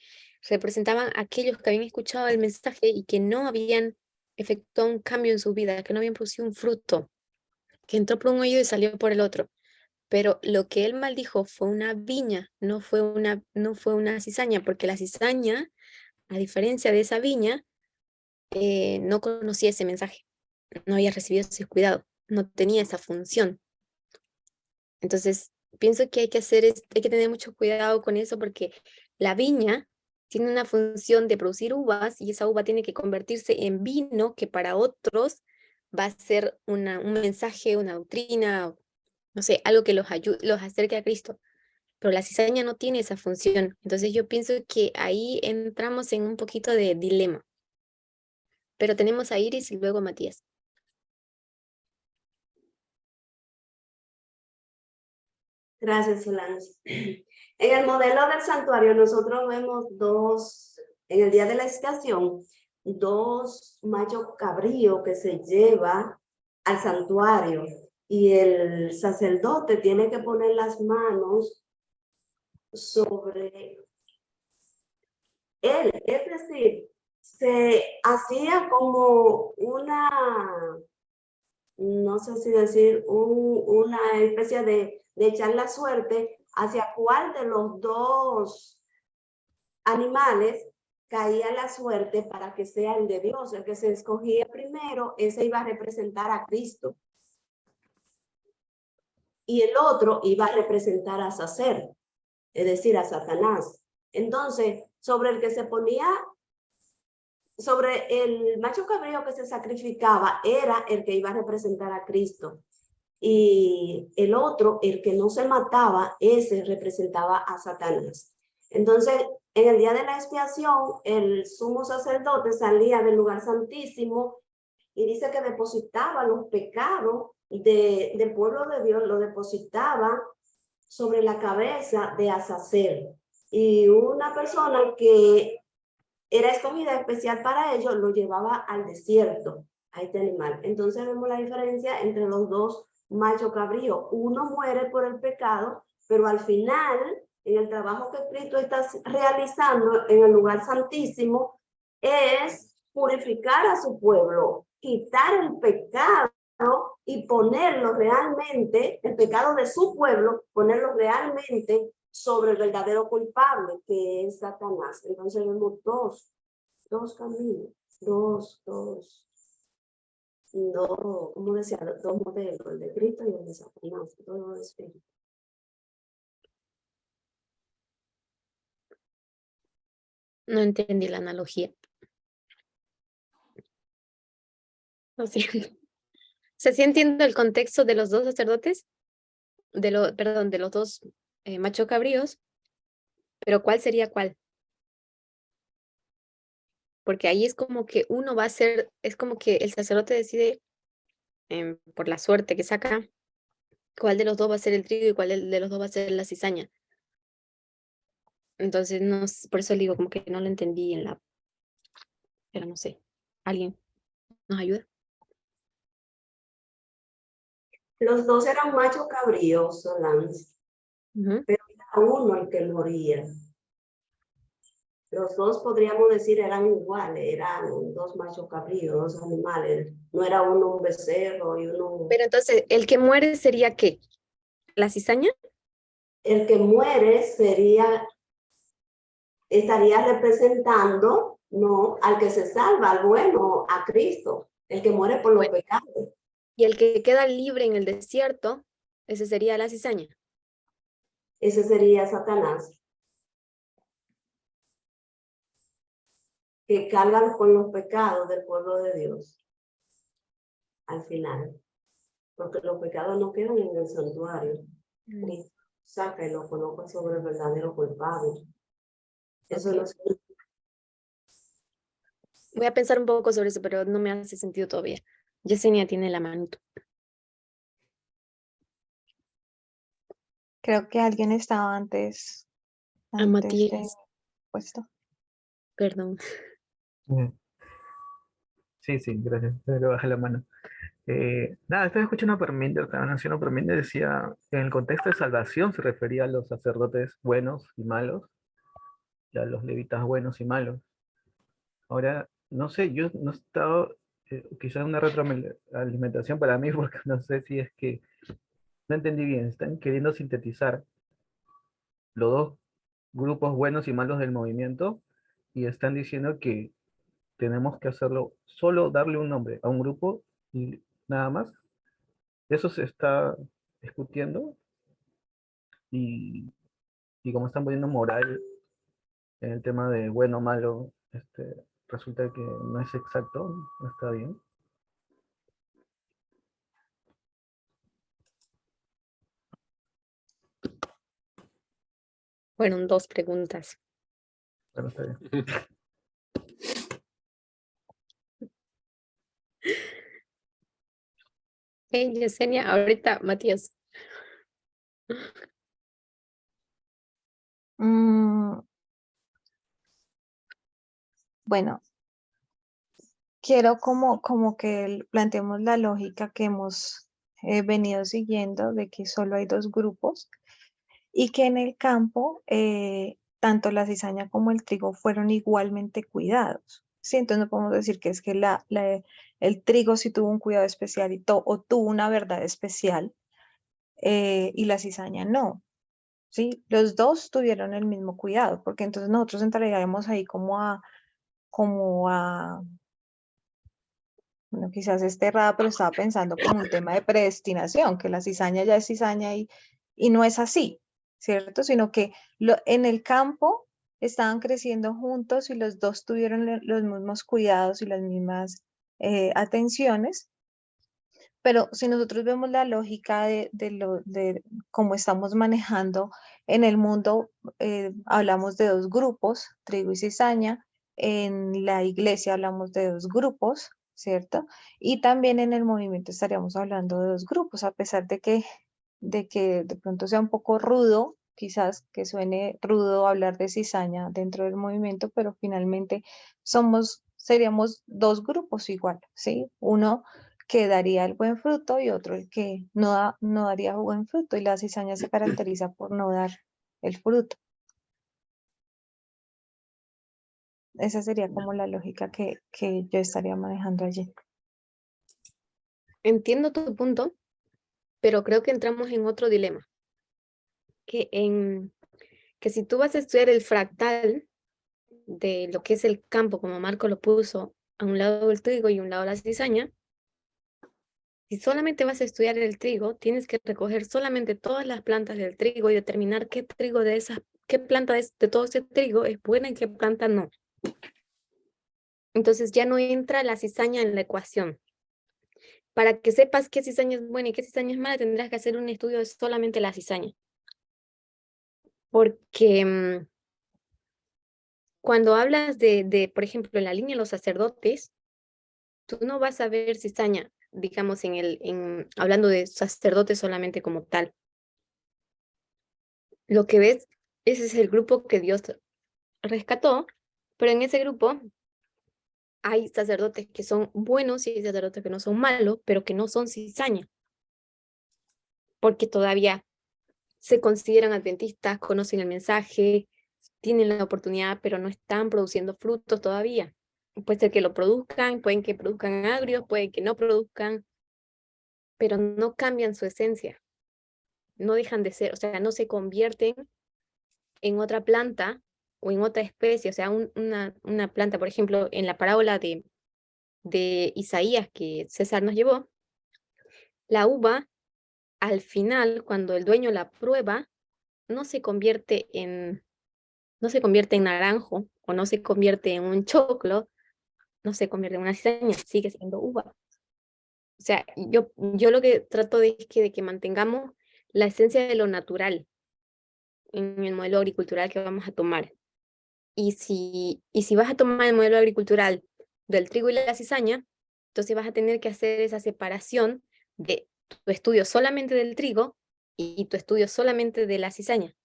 Speaker 2: representaban a aquellos que habían escuchado el mensaje y que no habían efectuado un cambio en su vida, que no habían producido un fruto, que entró por un oído y salió por el otro. Pero lo que él maldijo fue una viña, no fue una cizaña, porque la cizaña, a diferencia de esa viña, no conocía ese mensaje, no había recibido ese cuidado, no tenía esa función. Entonces, pienso que hay que tener mucho cuidado con eso porque la viña tiene una función de producir uvas y esa uva tiene que convertirse en vino que para otros va a ser un mensaje, una doctrina, no sé, algo que los acerque a Cristo. Pero la cizaña no tiene esa función. Entonces yo pienso que ahí entramos en un poquito de dilema. Pero tenemos a Iris y luego a Matías.
Speaker 8: Gracias, Solange. En el modelo del santuario nosotros vemos en el día de la expiación, dos machos cabríos que se lleva al santuario y el sacerdote tiene que poner las manos sobre él. Es decir, se hacía como una, no sé si decir, una especie de echar la suerte hacia cuál de los dos animales caía la suerte para que sea el de Dios. El que se escogía primero, ese iba a representar a Cristo. Y el otro iba a representar a Sacer, es decir, a Satanás. Entonces, sobre el que se ponía, sobre el macho cabrío que se sacrificaba, era el que iba a representar a Cristo. Y el otro, el que no se mataba, ese representaba a Satanás. Entonces, en el día de la expiación, el sumo sacerdote salía del lugar santísimo y dice que depositaba los pecados del pueblo de Dios, lo depositaba sobre la cabeza de Azazel. Y una persona que era escogida especial para ello, lo llevaba al desierto, a este animal. Entonces vemos la diferencia entre los dos machos cabríos. Uno muere por el pecado, pero al final, en el trabajo que Cristo está realizando en el lugar santísimo, es purificar a su pueblo, quitar el pecado y ponerlo realmente, el pecado de su pueblo, ponerlo realmente sobre el verdadero culpable, que es Satanás. Entonces vemos dos caminos, como decía, dos modelos, el de Cristo y el de Satanás, todo espíritu.
Speaker 2: No entendí la analogía. Lo siento. O sea, sí entiendo el contexto de los dos sacerdotes, de los dos macho cabríos, pero ¿cuál sería cuál? Porque ahí es como que uno va a ser, es como que el sacerdote decide por la suerte que saca, cuál de los dos va a ser el trigo y cuál de los dos va a ser la cizaña. Entonces, no, por eso le digo como que no lo entendí pero no sé, ¿alguien nos ayuda?
Speaker 8: Los dos eran machos cabríos, Solange, pero era uno el que moría. Los dos podríamos decir eran iguales, eran dos machos cabríos, dos animales. No era uno un becerro y uno...
Speaker 2: Pero entonces, ¿el que muere sería qué? ¿La cizaña?
Speaker 8: El que muere estaría representando, no, al que se salva, al bueno, a Cristo, el que muere por los pecados.
Speaker 2: Y el que queda libre en el desierto, ese sería la cizaña.
Speaker 8: Ese sería Satanás, que cargan con los pecados del pueblo de Dios al final, porque los pecados no quedan en el santuario. Cristo saca y lo coloca sobre el verdadero culpable. Eso no es...
Speaker 2: Voy a pensar un poco sobre eso, pero no me hace sentido todavía. Yesenia tiene la manito.
Speaker 11: Creo que alguien estaba antes
Speaker 2: A Matías.
Speaker 11: de puesto.
Speaker 2: Perdón.
Speaker 10: Sí, gracias. Pero baja la mano. Nada, estaba escuchando a Perminder, estaba haciendo Perminder, decía, en el contexto de salvación se refería a los sacerdotes buenos y malos, y a los levitas buenos y malos. Ahora, no sé, yo no he estado, quizás una retroalimentación para mí, porque no sé si es que no entendí bien, están queriendo sintetizar los dos grupos buenos y malos del movimiento, y están diciendo que tenemos que hacerlo, solo darle un nombre a un grupo y nada más. Eso se está discutiendo y, y como están poniendo moral en el tema de bueno o malo, resulta que no es exacto, no está bien.
Speaker 2: Fueron dos preguntas.
Speaker 10: Bueno, está bien.
Speaker 2: Hey, Yesenia, ahorita Matías.
Speaker 11: Bueno, quiero como que planteemos la lógica que hemos venido siguiendo de que solo hay dos grupos y que en el campo tanto la cizaña como el trigo fueron igualmente cuidados. Sí, entonces no podemos decir que es que el trigo sí tuvo un cuidado especial o tuvo una verdad especial y la cizaña no. ¿Sí? Los dos tuvieron el mismo cuidado, porque entonces nosotros entraríamos ahí bueno, quizás esté errada, pero estaba pensando como un tema de predestinación, que la cizaña ya es cizaña y no es así, ¿cierto? Sino que en el campo estaban creciendo juntos y los dos tuvieron los mismos cuidados y las mismas atenciones. Pero si nosotros vemos la lógica de cómo estamos manejando en el mundo, hablamos de dos grupos, trigo y cizaña. En la iglesia hablamos de dos grupos, ¿cierto? Y también en el movimiento estaríamos hablando de dos grupos, a pesar de que de pronto sea un poco rudo, quizás que suene rudo hablar de cizaña dentro del movimiento, pero finalmente seríamos dos grupos igual, ¿sí? Uno que daría el buen fruto y otro el que no daría buen fruto, y la cizaña se caracteriza por no dar el fruto. Esa sería como la lógica que yo estaría manejando allí.
Speaker 2: Entiendo tu punto, pero creo que entramos en otro dilema. Que si tú vas a estudiar el fractal de lo que es el campo, como Marco lo puso, a un lado el trigo y a un lado la cizaña, si solamente vas a estudiar el trigo, tienes que recoger solamente todas las plantas del trigo y determinar qué planta de todo ese trigo es buena y qué planta no. Entonces ya no entra la cizaña en la ecuación. Para que sepas qué cizaña es buena y qué cizaña es mala, tendrás que hacer un estudio de solamente la cizaña. Porque cuando hablas por ejemplo, en la línea de los sacerdotes, tú no vas a ver cizaña, digamos, hablando de sacerdotes solamente como tal. Lo que ves, ese es el grupo que Dios rescató, pero en ese grupo hay sacerdotes que son buenos y hay sacerdotes que no son malos, pero que no son cizaña, porque todavía se consideran adventistas, conocen el mensaje, tienen la oportunidad, pero no están produciendo frutos todavía. Puede ser que lo produzcan, pueden que produzcan agrios, pueden que no produzcan, pero no cambian su esencia. No dejan de ser, o sea, no se convierten en otra planta o en otra especie. O sea, una planta, por ejemplo, en la parábola de Isaías que César nos llevó, la uva, al final, cuando el dueño la prueba, no se convierte en naranjo o no se convierte en un choclo, no se convierte en una cizaña, sigue siendo uva. O sea, yo lo que trato de que mantengamos la esencia de lo natural en el modelo agricultural que vamos a tomar. Y si vas a tomar el modelo agricultural del trigo y la cizaña, entonces vas a tener que hacer esa separación de tu estudio solamente del trigo y tu estudio solamente de la cizaña.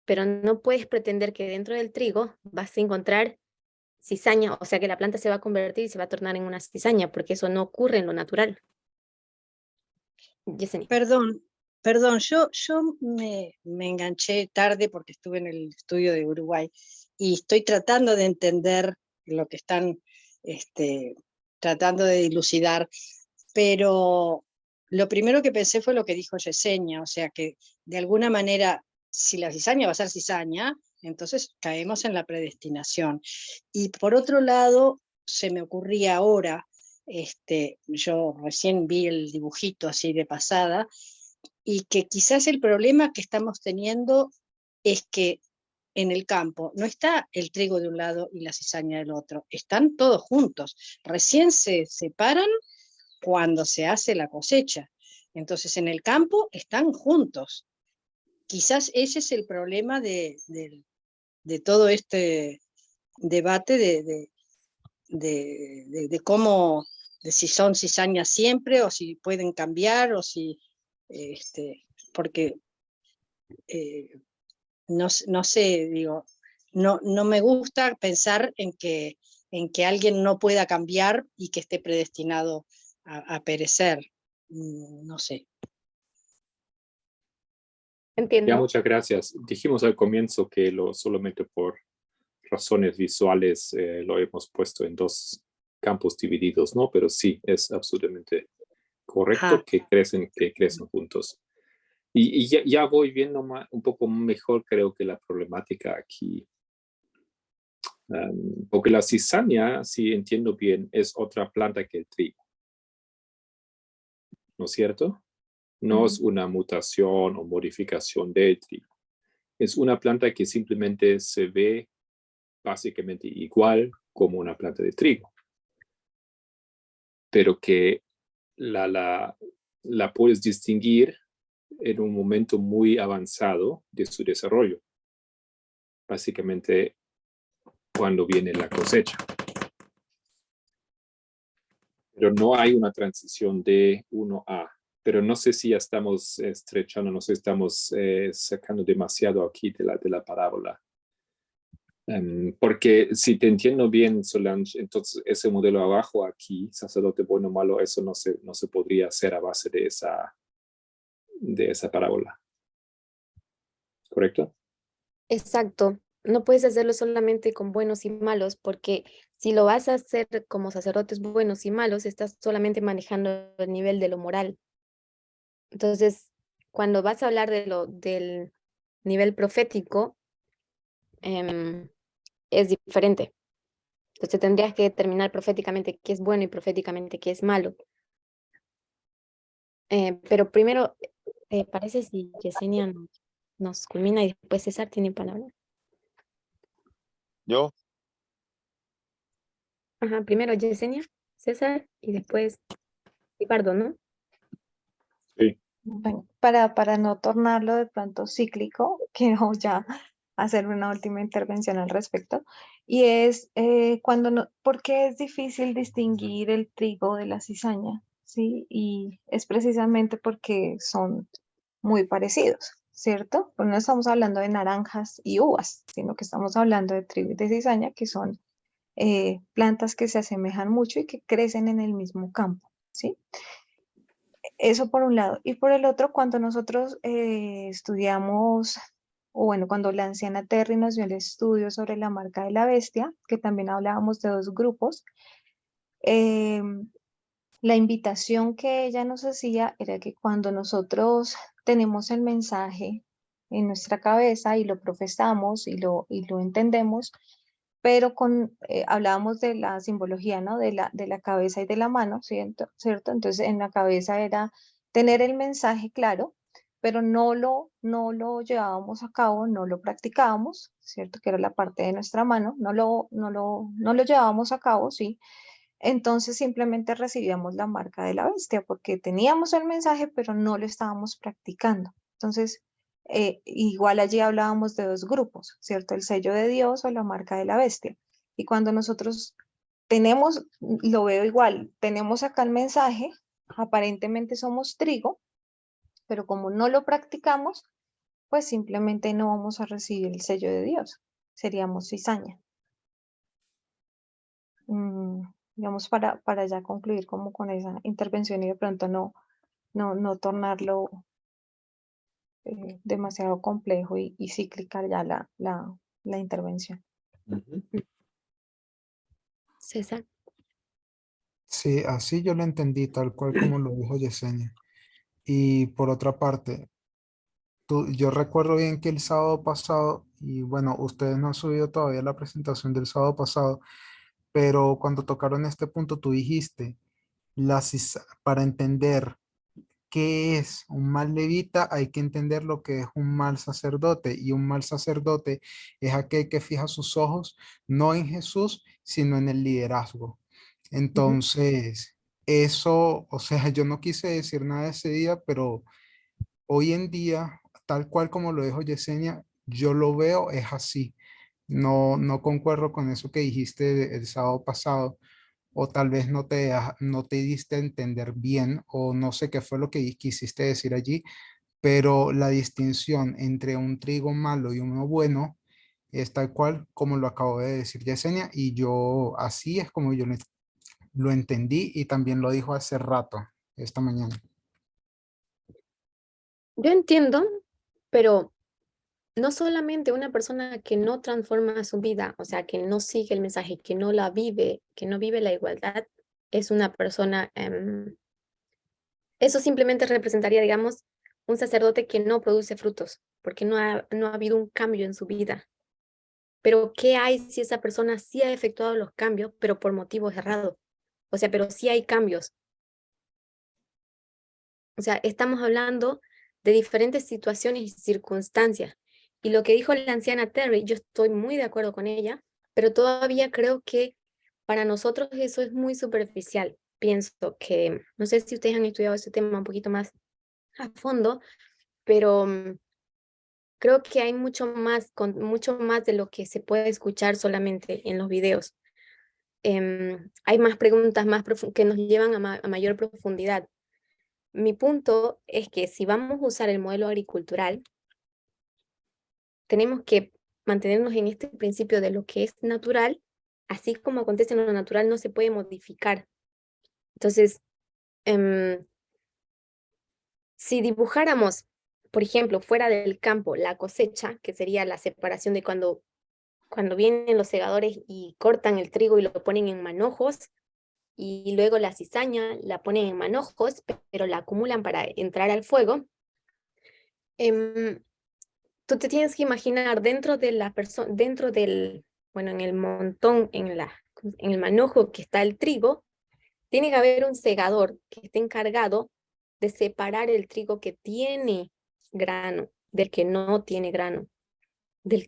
Speaker 2: Pero no puedes pretender que dentro del trigo vas a encontrar cizaña, o sea que la planta se va a convertir y se va a tornar en una cizaña, porque eso no ocurre en lo natural. Yesenia.
Speaker 12: Perdón, yo me enganché tarde porque estuve en el estudio de Uruguay y estoy tratando de entender lo que están tratando de dilucidar, pero lo primero que pensé fue lo que dijo Yesenia, o sea que de alguna manera, si la cizaña va a ser cizaña, entonces caemos en la predestinación. Y por otro lado, se me ocurría ahora, yo recién vi el dibujito así de pasada, y que quizás el problema que estamos teniendo es que en el campo no está el trigo de un lado y la cizaña del otro, están todos juntos, recién se separan cuando se hace la cosecha, entonces en el campo están juntos. Quizás ese es el problema de todo este debate de cómo, de si son cizañas siempre o si pueden cambiar o si, porque no sé, digo, no me gusta pensar en que alguien no pueda cambiar y que esté predestinado a perecer. no sé.
Speaker 1: Ya,
Speaker 2: Entiendo.
Speaker 1: muchas gracias. Dijimos al comienzo que solamente por razones visuales lo hemos puesto en dos campos divididos, ¿no? Pero sí, es absolutamente correcto
Speaker 12: Ajá.
Speaker 1: que crecen juntos. Y ya voy viendo un poco mejor, creo que la problemática aquí. Porque la cizaña, si entiendo bien, es otra planta que el trigo. ¿No es cierto? No es una mutación o modificación del trigo. Es una planta que simplemente se ve básicamente igual como una planta de trigo, pero que la puedes distinguir en un momento muy avanzado de su desarrollo, básicamente cuando viene la cosecha. Pero no hay una transición de 1 a. Pero no sé si ya estamos estrechando, no sé si estamos sacando demasiado aquí de la parábola. Porque si te entiendo bien, Solange, entonces ese modelo abajo aquí, sacerdote bueno o malo, eso no se podría hacer a base de esa parábola. ¿Correcto?
Speaker 2: Exacto. No puedes hacerlo solamente con buenos y malos, porque si lo vas a hacer como sacerdotes buenos y malos, estás solamente manejando el nivel de lo moral. Entonces, cuando vas a hablar del nivel profético, es diferente. Entonces tendrías que determinar proféticamente qué es bueno y proféticamente qué es malo. Pero primero, ¿te parece si Yesenia nos culmina y después César tiene palabra?
Speaker 9: Yo,
Speaker 2: Ajá, primero Yesenia, César y después Ricardo, ¿no?
Speaker 1: Sí.
Speaker 11: Bueno, para no tornarlo de pronto cíclico, quiero ya hacer una última intervención al respecto. Y es ¿por qué es difícil distinguir el trigo de la cizaña? ¿Sí? Y es precisamente porque son muy parecidos, ¿cierto? Pues no estamos hablando de naranjas y uvas, sino que estamos hablando de trigo y de cizaña, que son plantas que se asemejan mucho y que crecen en el mismo campo, ¿sí? Eso por un lado. Y por el otro, cuando nosotros estudiamos, o bueno, cuando la anciana Terry nos dio el estudio sobre la marca de la bestia, que también hablábamos de dos grupos, eh, la invitación que ella nos hacía era que cuando nosotros tenemos el mensaje en nuestra cabeza y lo profesamos y lo entendemos, pero hablábamos de la simbología, ¿no? De la cabeza y de la mano, ¿cierto? Entonces en la cabeza era tener el mensaje claro, pero no lo llevábamos a cabo, no lo practicábamos, ¿cierto? Que era la parte de nuestra mano, no lo llevábamos a cabo, sí. Entonces simplemente recibíamos la marca de la bestia porque teníamos el mensaje, pero no lo estábamos practicando. Entonces, igual allí hablábamos de dos grupos, ¿cierto? El sello de Dios o la marca de la bestia. Y cuando nosotros tenemos, lo veo igual, tenemos acá el mensaje, aparentemente somos trigo, pero como no lo practicamos, pues simplemente no vamos a recibir el sello de Dios. Seríamos cizaña. Digamos, para ya concluir como con esa intervención y de pronto no tornarlo demasiado complejo y cíclica ya la intervención.
Speaker 2: César.
Speaker 3: Sí, así yo lo entendí, tal cual como lo dijo Yesenia. Y por otra parte, yo recuerdo bien que el sábado pasado, y bueno, ustedes no han subido todavía la presentación del sábado pasado, pero cuando tocaron este punto, tú dijiste, para entender qué es un mal levita, hay que entender lo que es un mal sacerdote. Y un mal sacerdote es aquel que fija sus ojos no en Jesús, sino en el liderazgo. Entonces, eso, o sea, yo no quise decir nada ese día, pero hoy en día, tal cual como lo dijo Yesenia, yo lo veo, es así. No concuerdo con eso que dijiste el sábado pasado, o tal vez no te diste a entender bien, o no sé qué fue lo que quisiste decir allí, pero la distinción entre un trigo malo y uno bueno es tal cual como lo acabo de decir Yesenia, y yo así es como yo lo entendí y también lo dijo hace rato, esta mañana.
Speaker 2: Yo entiendo, pero no solamente una persona que no transforma su vida, o sea, que no sigue el mensaje, que no la vive, que no vive la igualdad, es una persona, eso simplemente representaría, digamos, un sacerdote que no produce frutos, porque no ha habido un cambio en su vida. Pero ¿qué hay si esa persona sí ha efectuado los cambios, pero por motivos errados? O sea, pero sí hay cambios. O sea, estamos hablando de diferentes situaciones y circunstancias. Y lo que dijo la anciana Terry, yo estoy muy de acuerdo con ella, pero todavía creo que para nosotros eso es muy superficial. Pienso que, no sé si ustedes han estudiado ese tema un poquito más a fondo, pero creo que hay mucho más de lo que se puede escuchar solamente en los videos. Hay más preguntas que nos llevan a mayor profundidad. Mi punto es que si vamos a usar el modelo agricultural, tenemos que mantenernos en este principio de lo que es natural, así como acontece en lo natural, no se puede modificar. Entonces, si dibujáramos, por ejemplo, fuera del campo, la cosecha, que sería la separación de cuando vienen los segadores y cortan el trigo y lo ponen en manojos, y luego la cizaña la ponen en manojos, pero la acumulan para entrar al fuego. Tú te tienes que imaginar dentro de la persona, bueno, en el montón, en el manojo que está el trigo, tiene que haber un segador que esté encargado de separar el trigo que tiene grano del que no tiene grano, del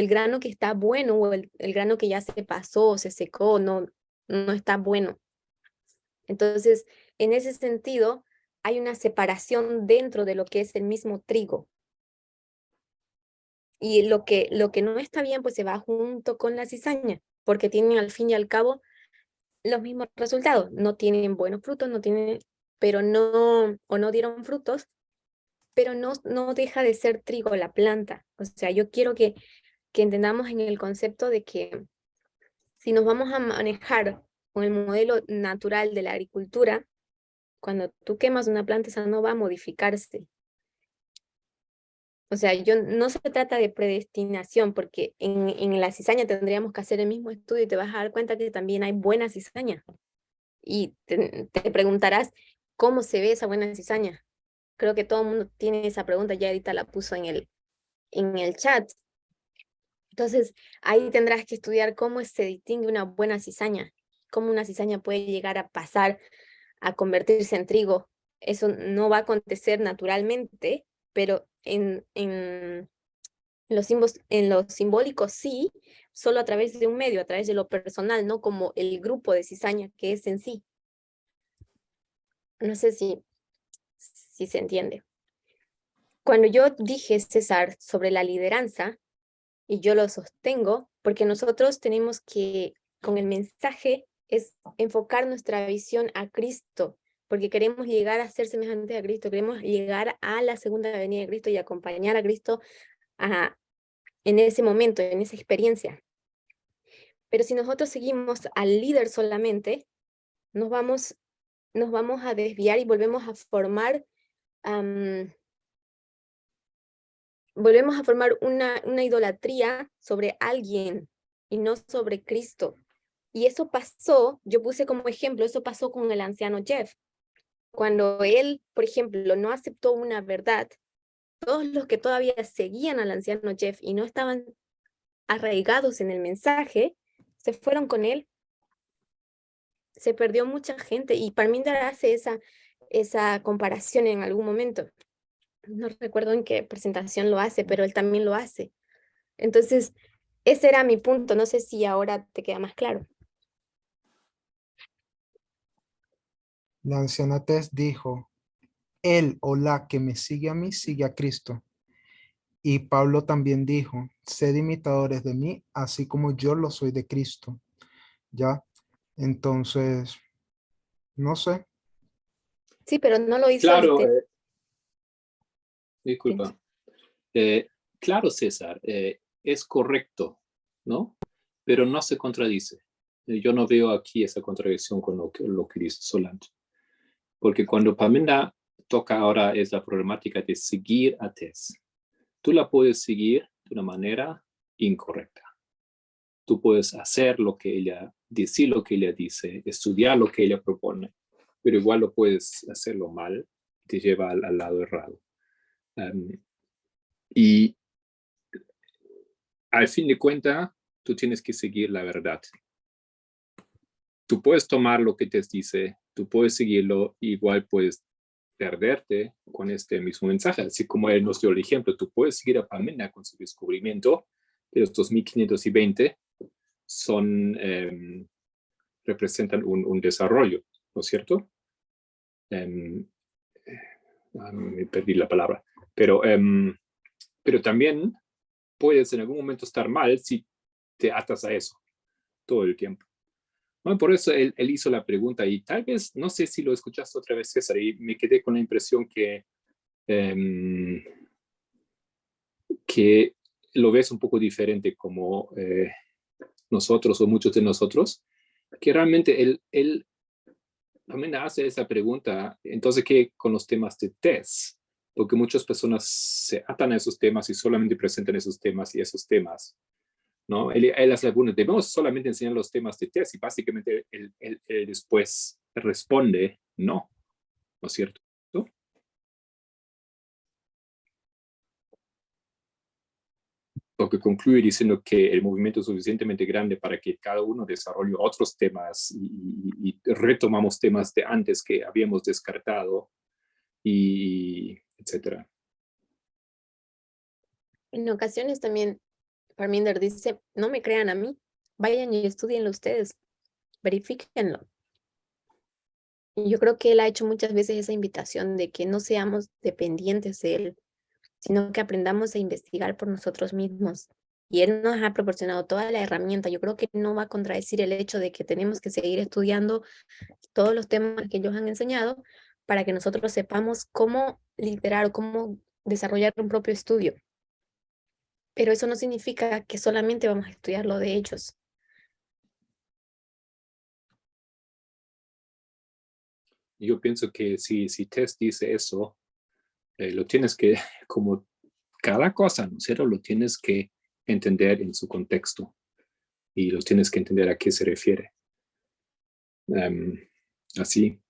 Speaker 2: grano que está bueno o el grano que ya se pasó, se secó, no está bueno. Entonces, en ese sentido, hay una separación dentro de lo que es el mismo trigo. Y lo que no está bien, pues se va junto con la cizaña, porque tienen al fin y al cabo los mismos resultados. No tienen buenos frutos, no dieron frutos, pero no deja de ser trigo la planta. O sea, yo quiero que entendamos en el concepto de que si nos vamos a manejar con el modelo natural de la agricultura, cuando tú quemas una planta, esa no va a modificarse. O sea, no se trata de predestinación, porque en la cizaña tendríamos que hacer el mismo estudio y te vas a dar cuenta que también hay buena cizaña. Y te preguntarás, ¿cómo se ve esa buena cizaña? Creo que todo el mundo tiene esa pregunta, ya Edita la puso en el chat. Entonces, ahí tendrás que estudiar cómo se distingue una buena cizaña, cómo una cizaña puede llegar a pasar a convertirse en trigo. Eso no va a acontecer naturalmente, pero en lo simbólico sí, solo a través de un medio, a través de lo personal, no como el grupo de cizaña que es en sí. No sé si se entiende. Cuando yo dije, César, sobre la lideranza, y yo lo sostengo, porque nosotros tenemos que, con el mensaje, es enfocar nuestra visión a Cristo, porque queremos llegar a ser semejantes a Cristo, queremos llegar a la segunda venida de Cristo y acompañar a Cristo en ese momento, en esa experiencia. Pero si nosotros seguimos al líder solamente, nos vamos a desviar y volvemos a formar una idolatría sobre alguien y no sobre Cristo. Y eso pasó, yo puse como ejemplo, eso pasó con el anciano Jeff. Cuando él, por ejemplo, no aceptó una verdad, todos los que todavía seguían al anciano Jeff y no estaban arraigados en el mensaje, se fueron con él. Se perdió mucha gente y Parminder hace esa comparación en algún momento. No recuerdo en qué presentación lo hace, pero él también lo hace. Entonces, ese era mi punto. No sé si ahora te queda más claro.
Speaker 3: La anciana Tess dijo, él o la que me sigue a mí, sigue a Cristo. Y Pablo también dijo, sed imitadores de mí, así como yo lo soy de Cristo. ¿Ya? Entonces, no sé.
Speaker 2: Sí, pero no lo hizo.
Speaker 1: Claro, disculpa. Claro, César, es correcto, ¿no? Pero no se contradice. Yo no veo aquí esa contradicción con lo que dice Solange. Porque cuando Pamela toca ahora es la problemática de seguir a Tess. Tú la puedes seguir de una manera incorrecta. Tú puedes hacer lo que ella, decir lo que ella dice, estudiar lo que ella propone, pero igual lo puedes hacerlo mal, te lleva al lado errado. Y al fin de cuentas, tú tienes que seguir la verdad. Tú puedes tomar lo que te dice, tú puedes seguirlo, igual puedes perderte con este mismo mensaje. Así como él nos dio el ejemplo, tú puedes seguir a Parménides con su descubrimiento de los 2520, representan un desarrollo, ¿no es cierto? Me perdí la palabra. Pero también puedes en algún momento estar mal si te atas a eso todo el tiempo. Bueno, por eso él hizo la pregunta y tal vez, no sé si lo escuchaste otra vez, César, y me quedé con la impresión que lo ves un poco diferente como nosotros o muchos de nosotros, que realmente él también hace esa pregunta, entonces, ¿qué con los temas de Tess? Porque muchas personas se atan a esos temas y solamente presentan esos temas y esos temas, ¿no? Él hace algunos, debemos solamente enseñar los temas de Tess y básicamente él después responde, no, ¿no es cierto? Porque concluye diciendo que el movimiento es suficientemente grande para que cada uno desarrolle otros temas y retomamos temas de antes que habíamos descartado, y etcétera.
Speaker 2: En ocasiones también Parminder dice, no me crean a mí, vayan y estudienlo ustedes, verifíquenlo. Y yo creo que él ha hecho muchas veces esa invitación de que no seamos dependientes de él, sino que aprendamos a investigar por nosotros mismos. Y él nos ha proporcionado toda la herramienta. Yo creo que no va a contradecir el hecho de que tenemos que seguir estudiando todos los temas que ellos han enseñado para que nosotros sepamos cómo literar o cómo desarrollar un propio estudio. Pero eso no significa que solamente vamos a estudiar lo de ellos.
Speaker 1: Yo pienso que si Tess dice eso, lo tienes que, como cada cosa, ¿no es cierto? Lo tienes que entender en su contexto y lo tienes que entender a qué se refiere. Así.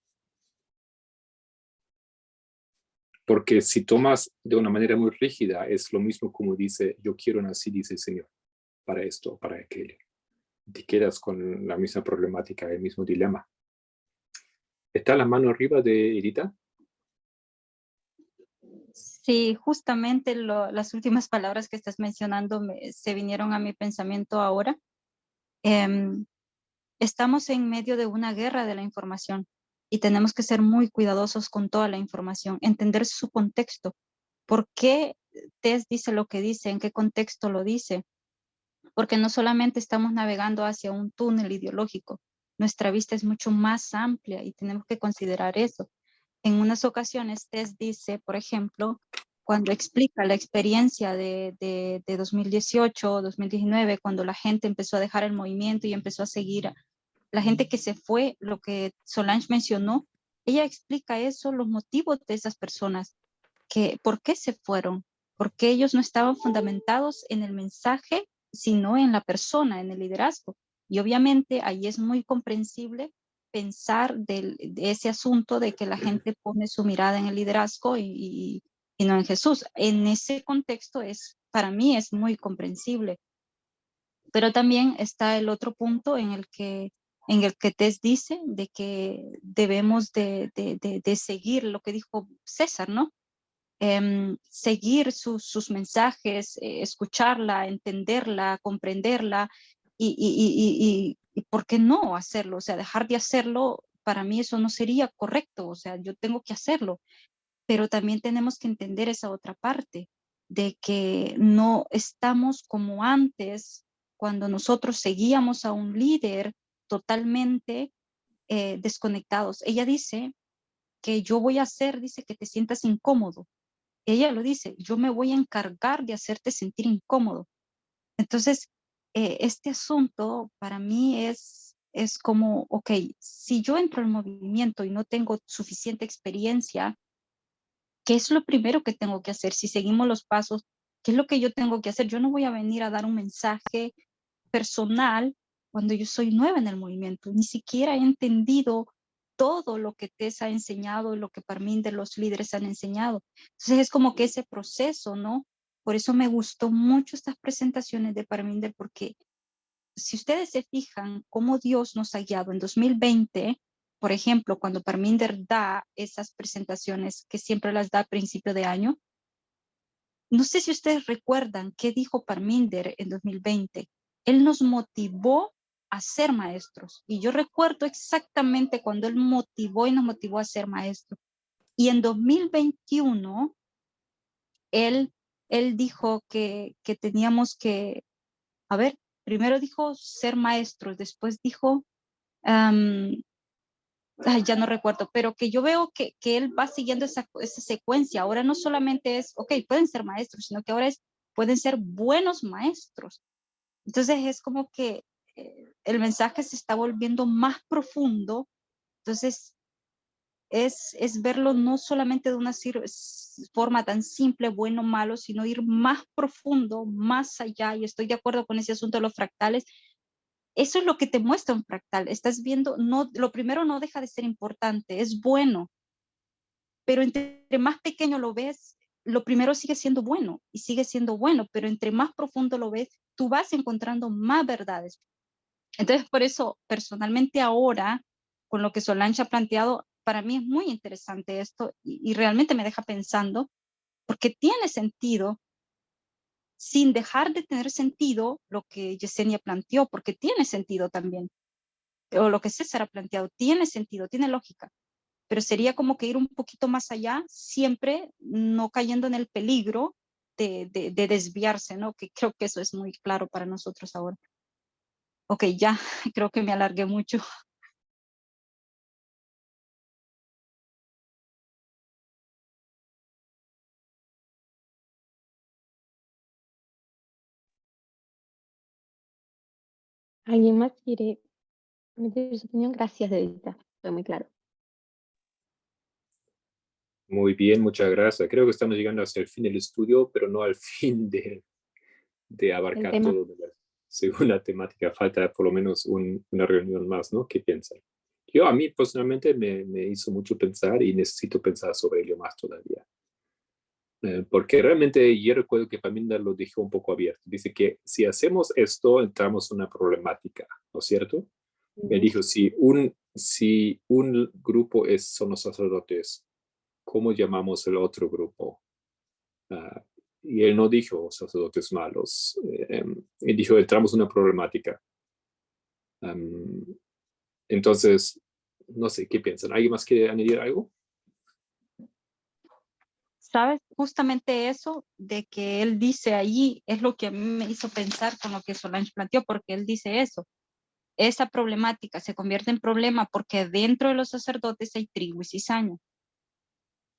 Speaker 1: Porque si tomas de una manera muy rígida, es lo mismo como dice, yo quiero así, dice el Señor, para esto, para aquello. Te quedas con la misma problemática, el mismo dilema. ¿Está la mano arriba de Edita?
Speaker 4: Sí, justamente las últimas palabras que estás mencionando se vinieron a mi pensamiento ahora. Estamos en medio de una guerra de la información y tenemos que ser muy cuidadosos con toda la información, entender su contexto. ¿Por qué Tess dice lo que dice? ¿En qué contexto lo dice? Porque no solamente estamos navegando hacia un túnel ideológico, nuestra vista es mucho más amplia y tenemos que considerar eso. En unas ocasiones, Tess dice, por ejemplo, cuando explica la experiencia de 2018, 2019, cuando la gente empezó a dejar el movimiento y empezó a seguir, la gente que se fue, lo que Solange mencionó, ella explica eso, los motivos de esas personas, que por qué se fueron, porque ellos no estaban fundamentados en el mensaje, sino en la persona, en el liderazgo. Y obviamente ahí es muy comprensible pensar de ese asunto de que la gente pone su mirada en el liderazgo y no en Jesús. En ese contexto para mí es muy comprensible. Pero también está el otro punto en el que Tess dice de que debemos de seguir lo que dijo César, ¿no? Seguir sus mensajes, escucharla, entenderla, comprenderla y ¿por qué no hacerlo? O sea, dejar de hacerlo, para mí eso no sería correcto, o sea, yo tengo que hacerlo, pero también tenemos que entender esa otra parte de que no estamos como antes, cuando nosotros seguíamos a un líder totalmente desconectados. Ella dice que yo voy a hacer, dice que te sientas incómodo. Ella lo dice, yo me voy a encargar de hacerte sentir incómodo. Entonces, este asunto para mí es como, ok, si yo entro al movimiento y no tengo suficiente experiencia, ¿qué es lo primero que tengo que hacer? Si seguimos los pasos, ¿qué es lo que yo tengo que hacer? Yo no voy a venir a dar un mensaje personal cuando yo soy nueva en el movimiento. Ni siquiera he entendido todo lo que Tess ha enseñado, lo que Parminder, los líderes han enseñado. Entonces es como que ese proceso, ¿no? Por eso me gustó mucho estas presentaciones de Parminder, porque si ustedes se fijan cómo Dios nos ha guiado en 2020, por ejemplo, cuando Parminder da esas presentaciones que siempre las da a principio de año, no sé si ustedes recuerdan qué dijo Parminder en 2020. Él nos motivó a ser maestros. Y yo recuerdo exactamente cuando él motivó y nos motivó a ser maestros. Y en 2021, él dijo que teníamos que, a ver, primero dijo ser maestros, después dijo, ya no recuerdo, pero que yo veo que él va siguiendo esa secuencia. Ahora no solamente es, ok, pueden ser maestros, sino que ahora pueden ser buenos maestros. Entonces es como que el mensaje se está volviendo más profundo. Entonces es verlo no solamente de una forma tan simple, bueno o malo, sino ir más profundo, más allá. Y estoy de acuerdo con ese asunto de los fractales. Eso es lo que te muestra un fractal. Estás viendo, no, lo primero no deja de ser importante, es bueno, pero entre más pequeño lo ves, lo primero sigue siendo bueno y sigue siendo bueno, pero entre más profundo lo ves, tú vas encontrando más verdades. Entonces, por eso, personalmente ahora, con lo que Solange ha planteado, para mí es muy interesante esto y realmente me deja pensando, porque tiene sentido, sin dejar de tener sentido lo que Yesenia planteó, porque tiene sentido también. O lo que César ha planteado, tiene sentido, tiene lógica, pero sería como que ir un poquito más allá, siempre no cayendo en el peligro de desviarse, ¿no? Que creo que eso es muy claro para nosotros ahora. Ok, ya, creo que me alargué mucho.
Speaker 2: ¿Alguien más quiere meter su opinión? Gracias, Edita. Fue muy claro.
Speaker 1: Muy bien, muchas gracias. Creo que estamos llegando hacia el fin del estudio, pero no al fin de abarcar
Speaker 2: tema.
Speaker 1: todo de la segunda temática. Falta por lo menos una reunión más, ¿no? ¿Qué piensan? A mí personalmente me hizo mucho pensar y necesito pensar sobre ello más todavía. Porque realmente yo recuerdo que Parminder lo dejó un poco abierto. Dice que si hacemos esto, entramos en una problemática, ¿no es cierto? Me dijo, si un grupo son los sacerdotes, ¿cómo llamamos el otro grupo? Y él no dijo sacerdotes malos. Él dijo, entramos en una problemática. Entonces, no sé, ¿qué piensan? ¿Alguien más quiere añadir algo?
Speaker 4: ¿Sabes? Justamente eso de que él dice ahí es lo que a mí me hizo pensar con lo que Solange planteó, porque él dice eso. Esa problemática se convierte en problema porque dentro de los sacerdotes hay trigo y cizaña.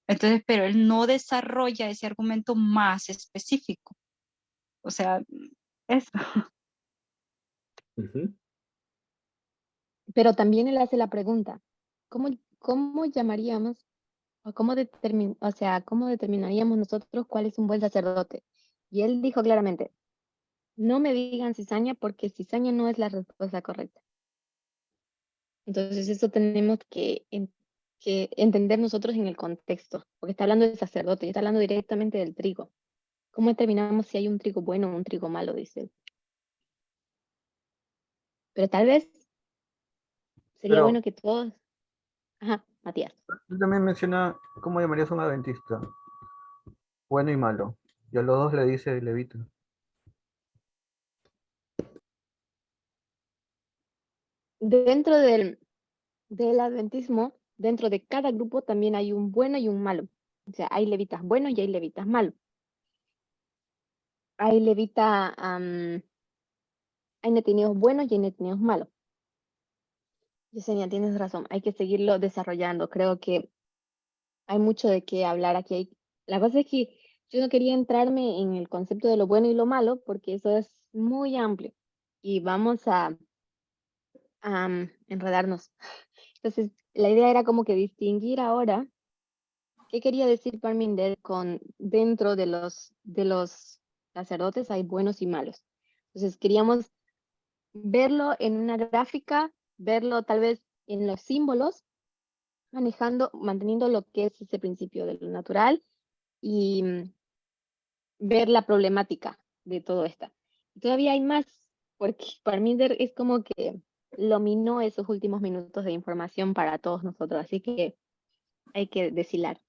Speaker 4: Entonces, pero él no desarrolla ese argumento más específico. O sea, eso.
Speaker 2: Pero también él hace la pregunta, ¿cómo llamaríamos o cómo determinaríamos nosotros cuál es un buen sacerdote? Y él dijo claramente, no me digan cizaña porque cizaña no es la respuesta correcta. Entonces eso tenemos que entender nosotros en el contexto, porque está hablando de sacerdote y está hablando directamente del trigo. ¿Cómo determinamos si hay un trigo bueno o un trigo malo? Dice él. Pero tal vez sería bueno que todos... Ajá, Matías.
Speaker 10: Él también menciona cómo llamarías a un adventista. Bueno y malo. Y a los dos le dice levita.
Speaker 2: Dentro del adventismo, dentro de cada grupo también hay un bueno y un malo. O sea, hay levitas buenos y hay levitas malos. Hay hay netinios buenos y hay netinios malos. Yesenia, tienes razón, hay que seguirlo desarrollando. Creo que hay mucho de qué hablar aquí. La cosa es que yo no quería entrarme en el concepto de lo bueno y lo malo, porque eso es muy amplio y vamos a enredarnos. Entonces, la idea era como que distinguir ahora
Speaker 4: ¿Qué quería decir Parminder con dentro de los sacerdotes hay buenos y malos? Entonces queríamos verlo en una gráfica, verlo tal vez en los símbolos, manteniendo lo que es ese principio de lo natural y ver la problemática de todo esto. Todavía hay más, porque Parminder es como que lo minó esos últimos minutos de información para todos nosotros, así que hay que deshilar.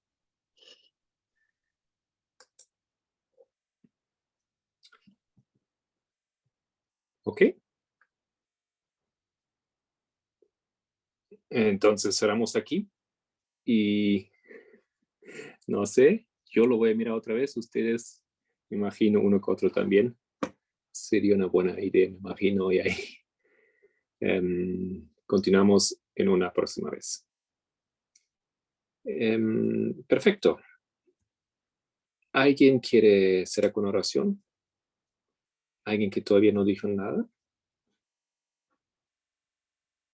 Speaker 1: ¿Ok? Entonces cerramos aquí y no sé, yo lo voy a mirar otra vez, ustedes, me imagino uno que otro también. Sería una buena idea, me imagino, y ahí continuamos en una próxima vez. Perfecto. ¿Alguien quiere hacer alguna oración? ¿Alguien que todavía no dijo nada?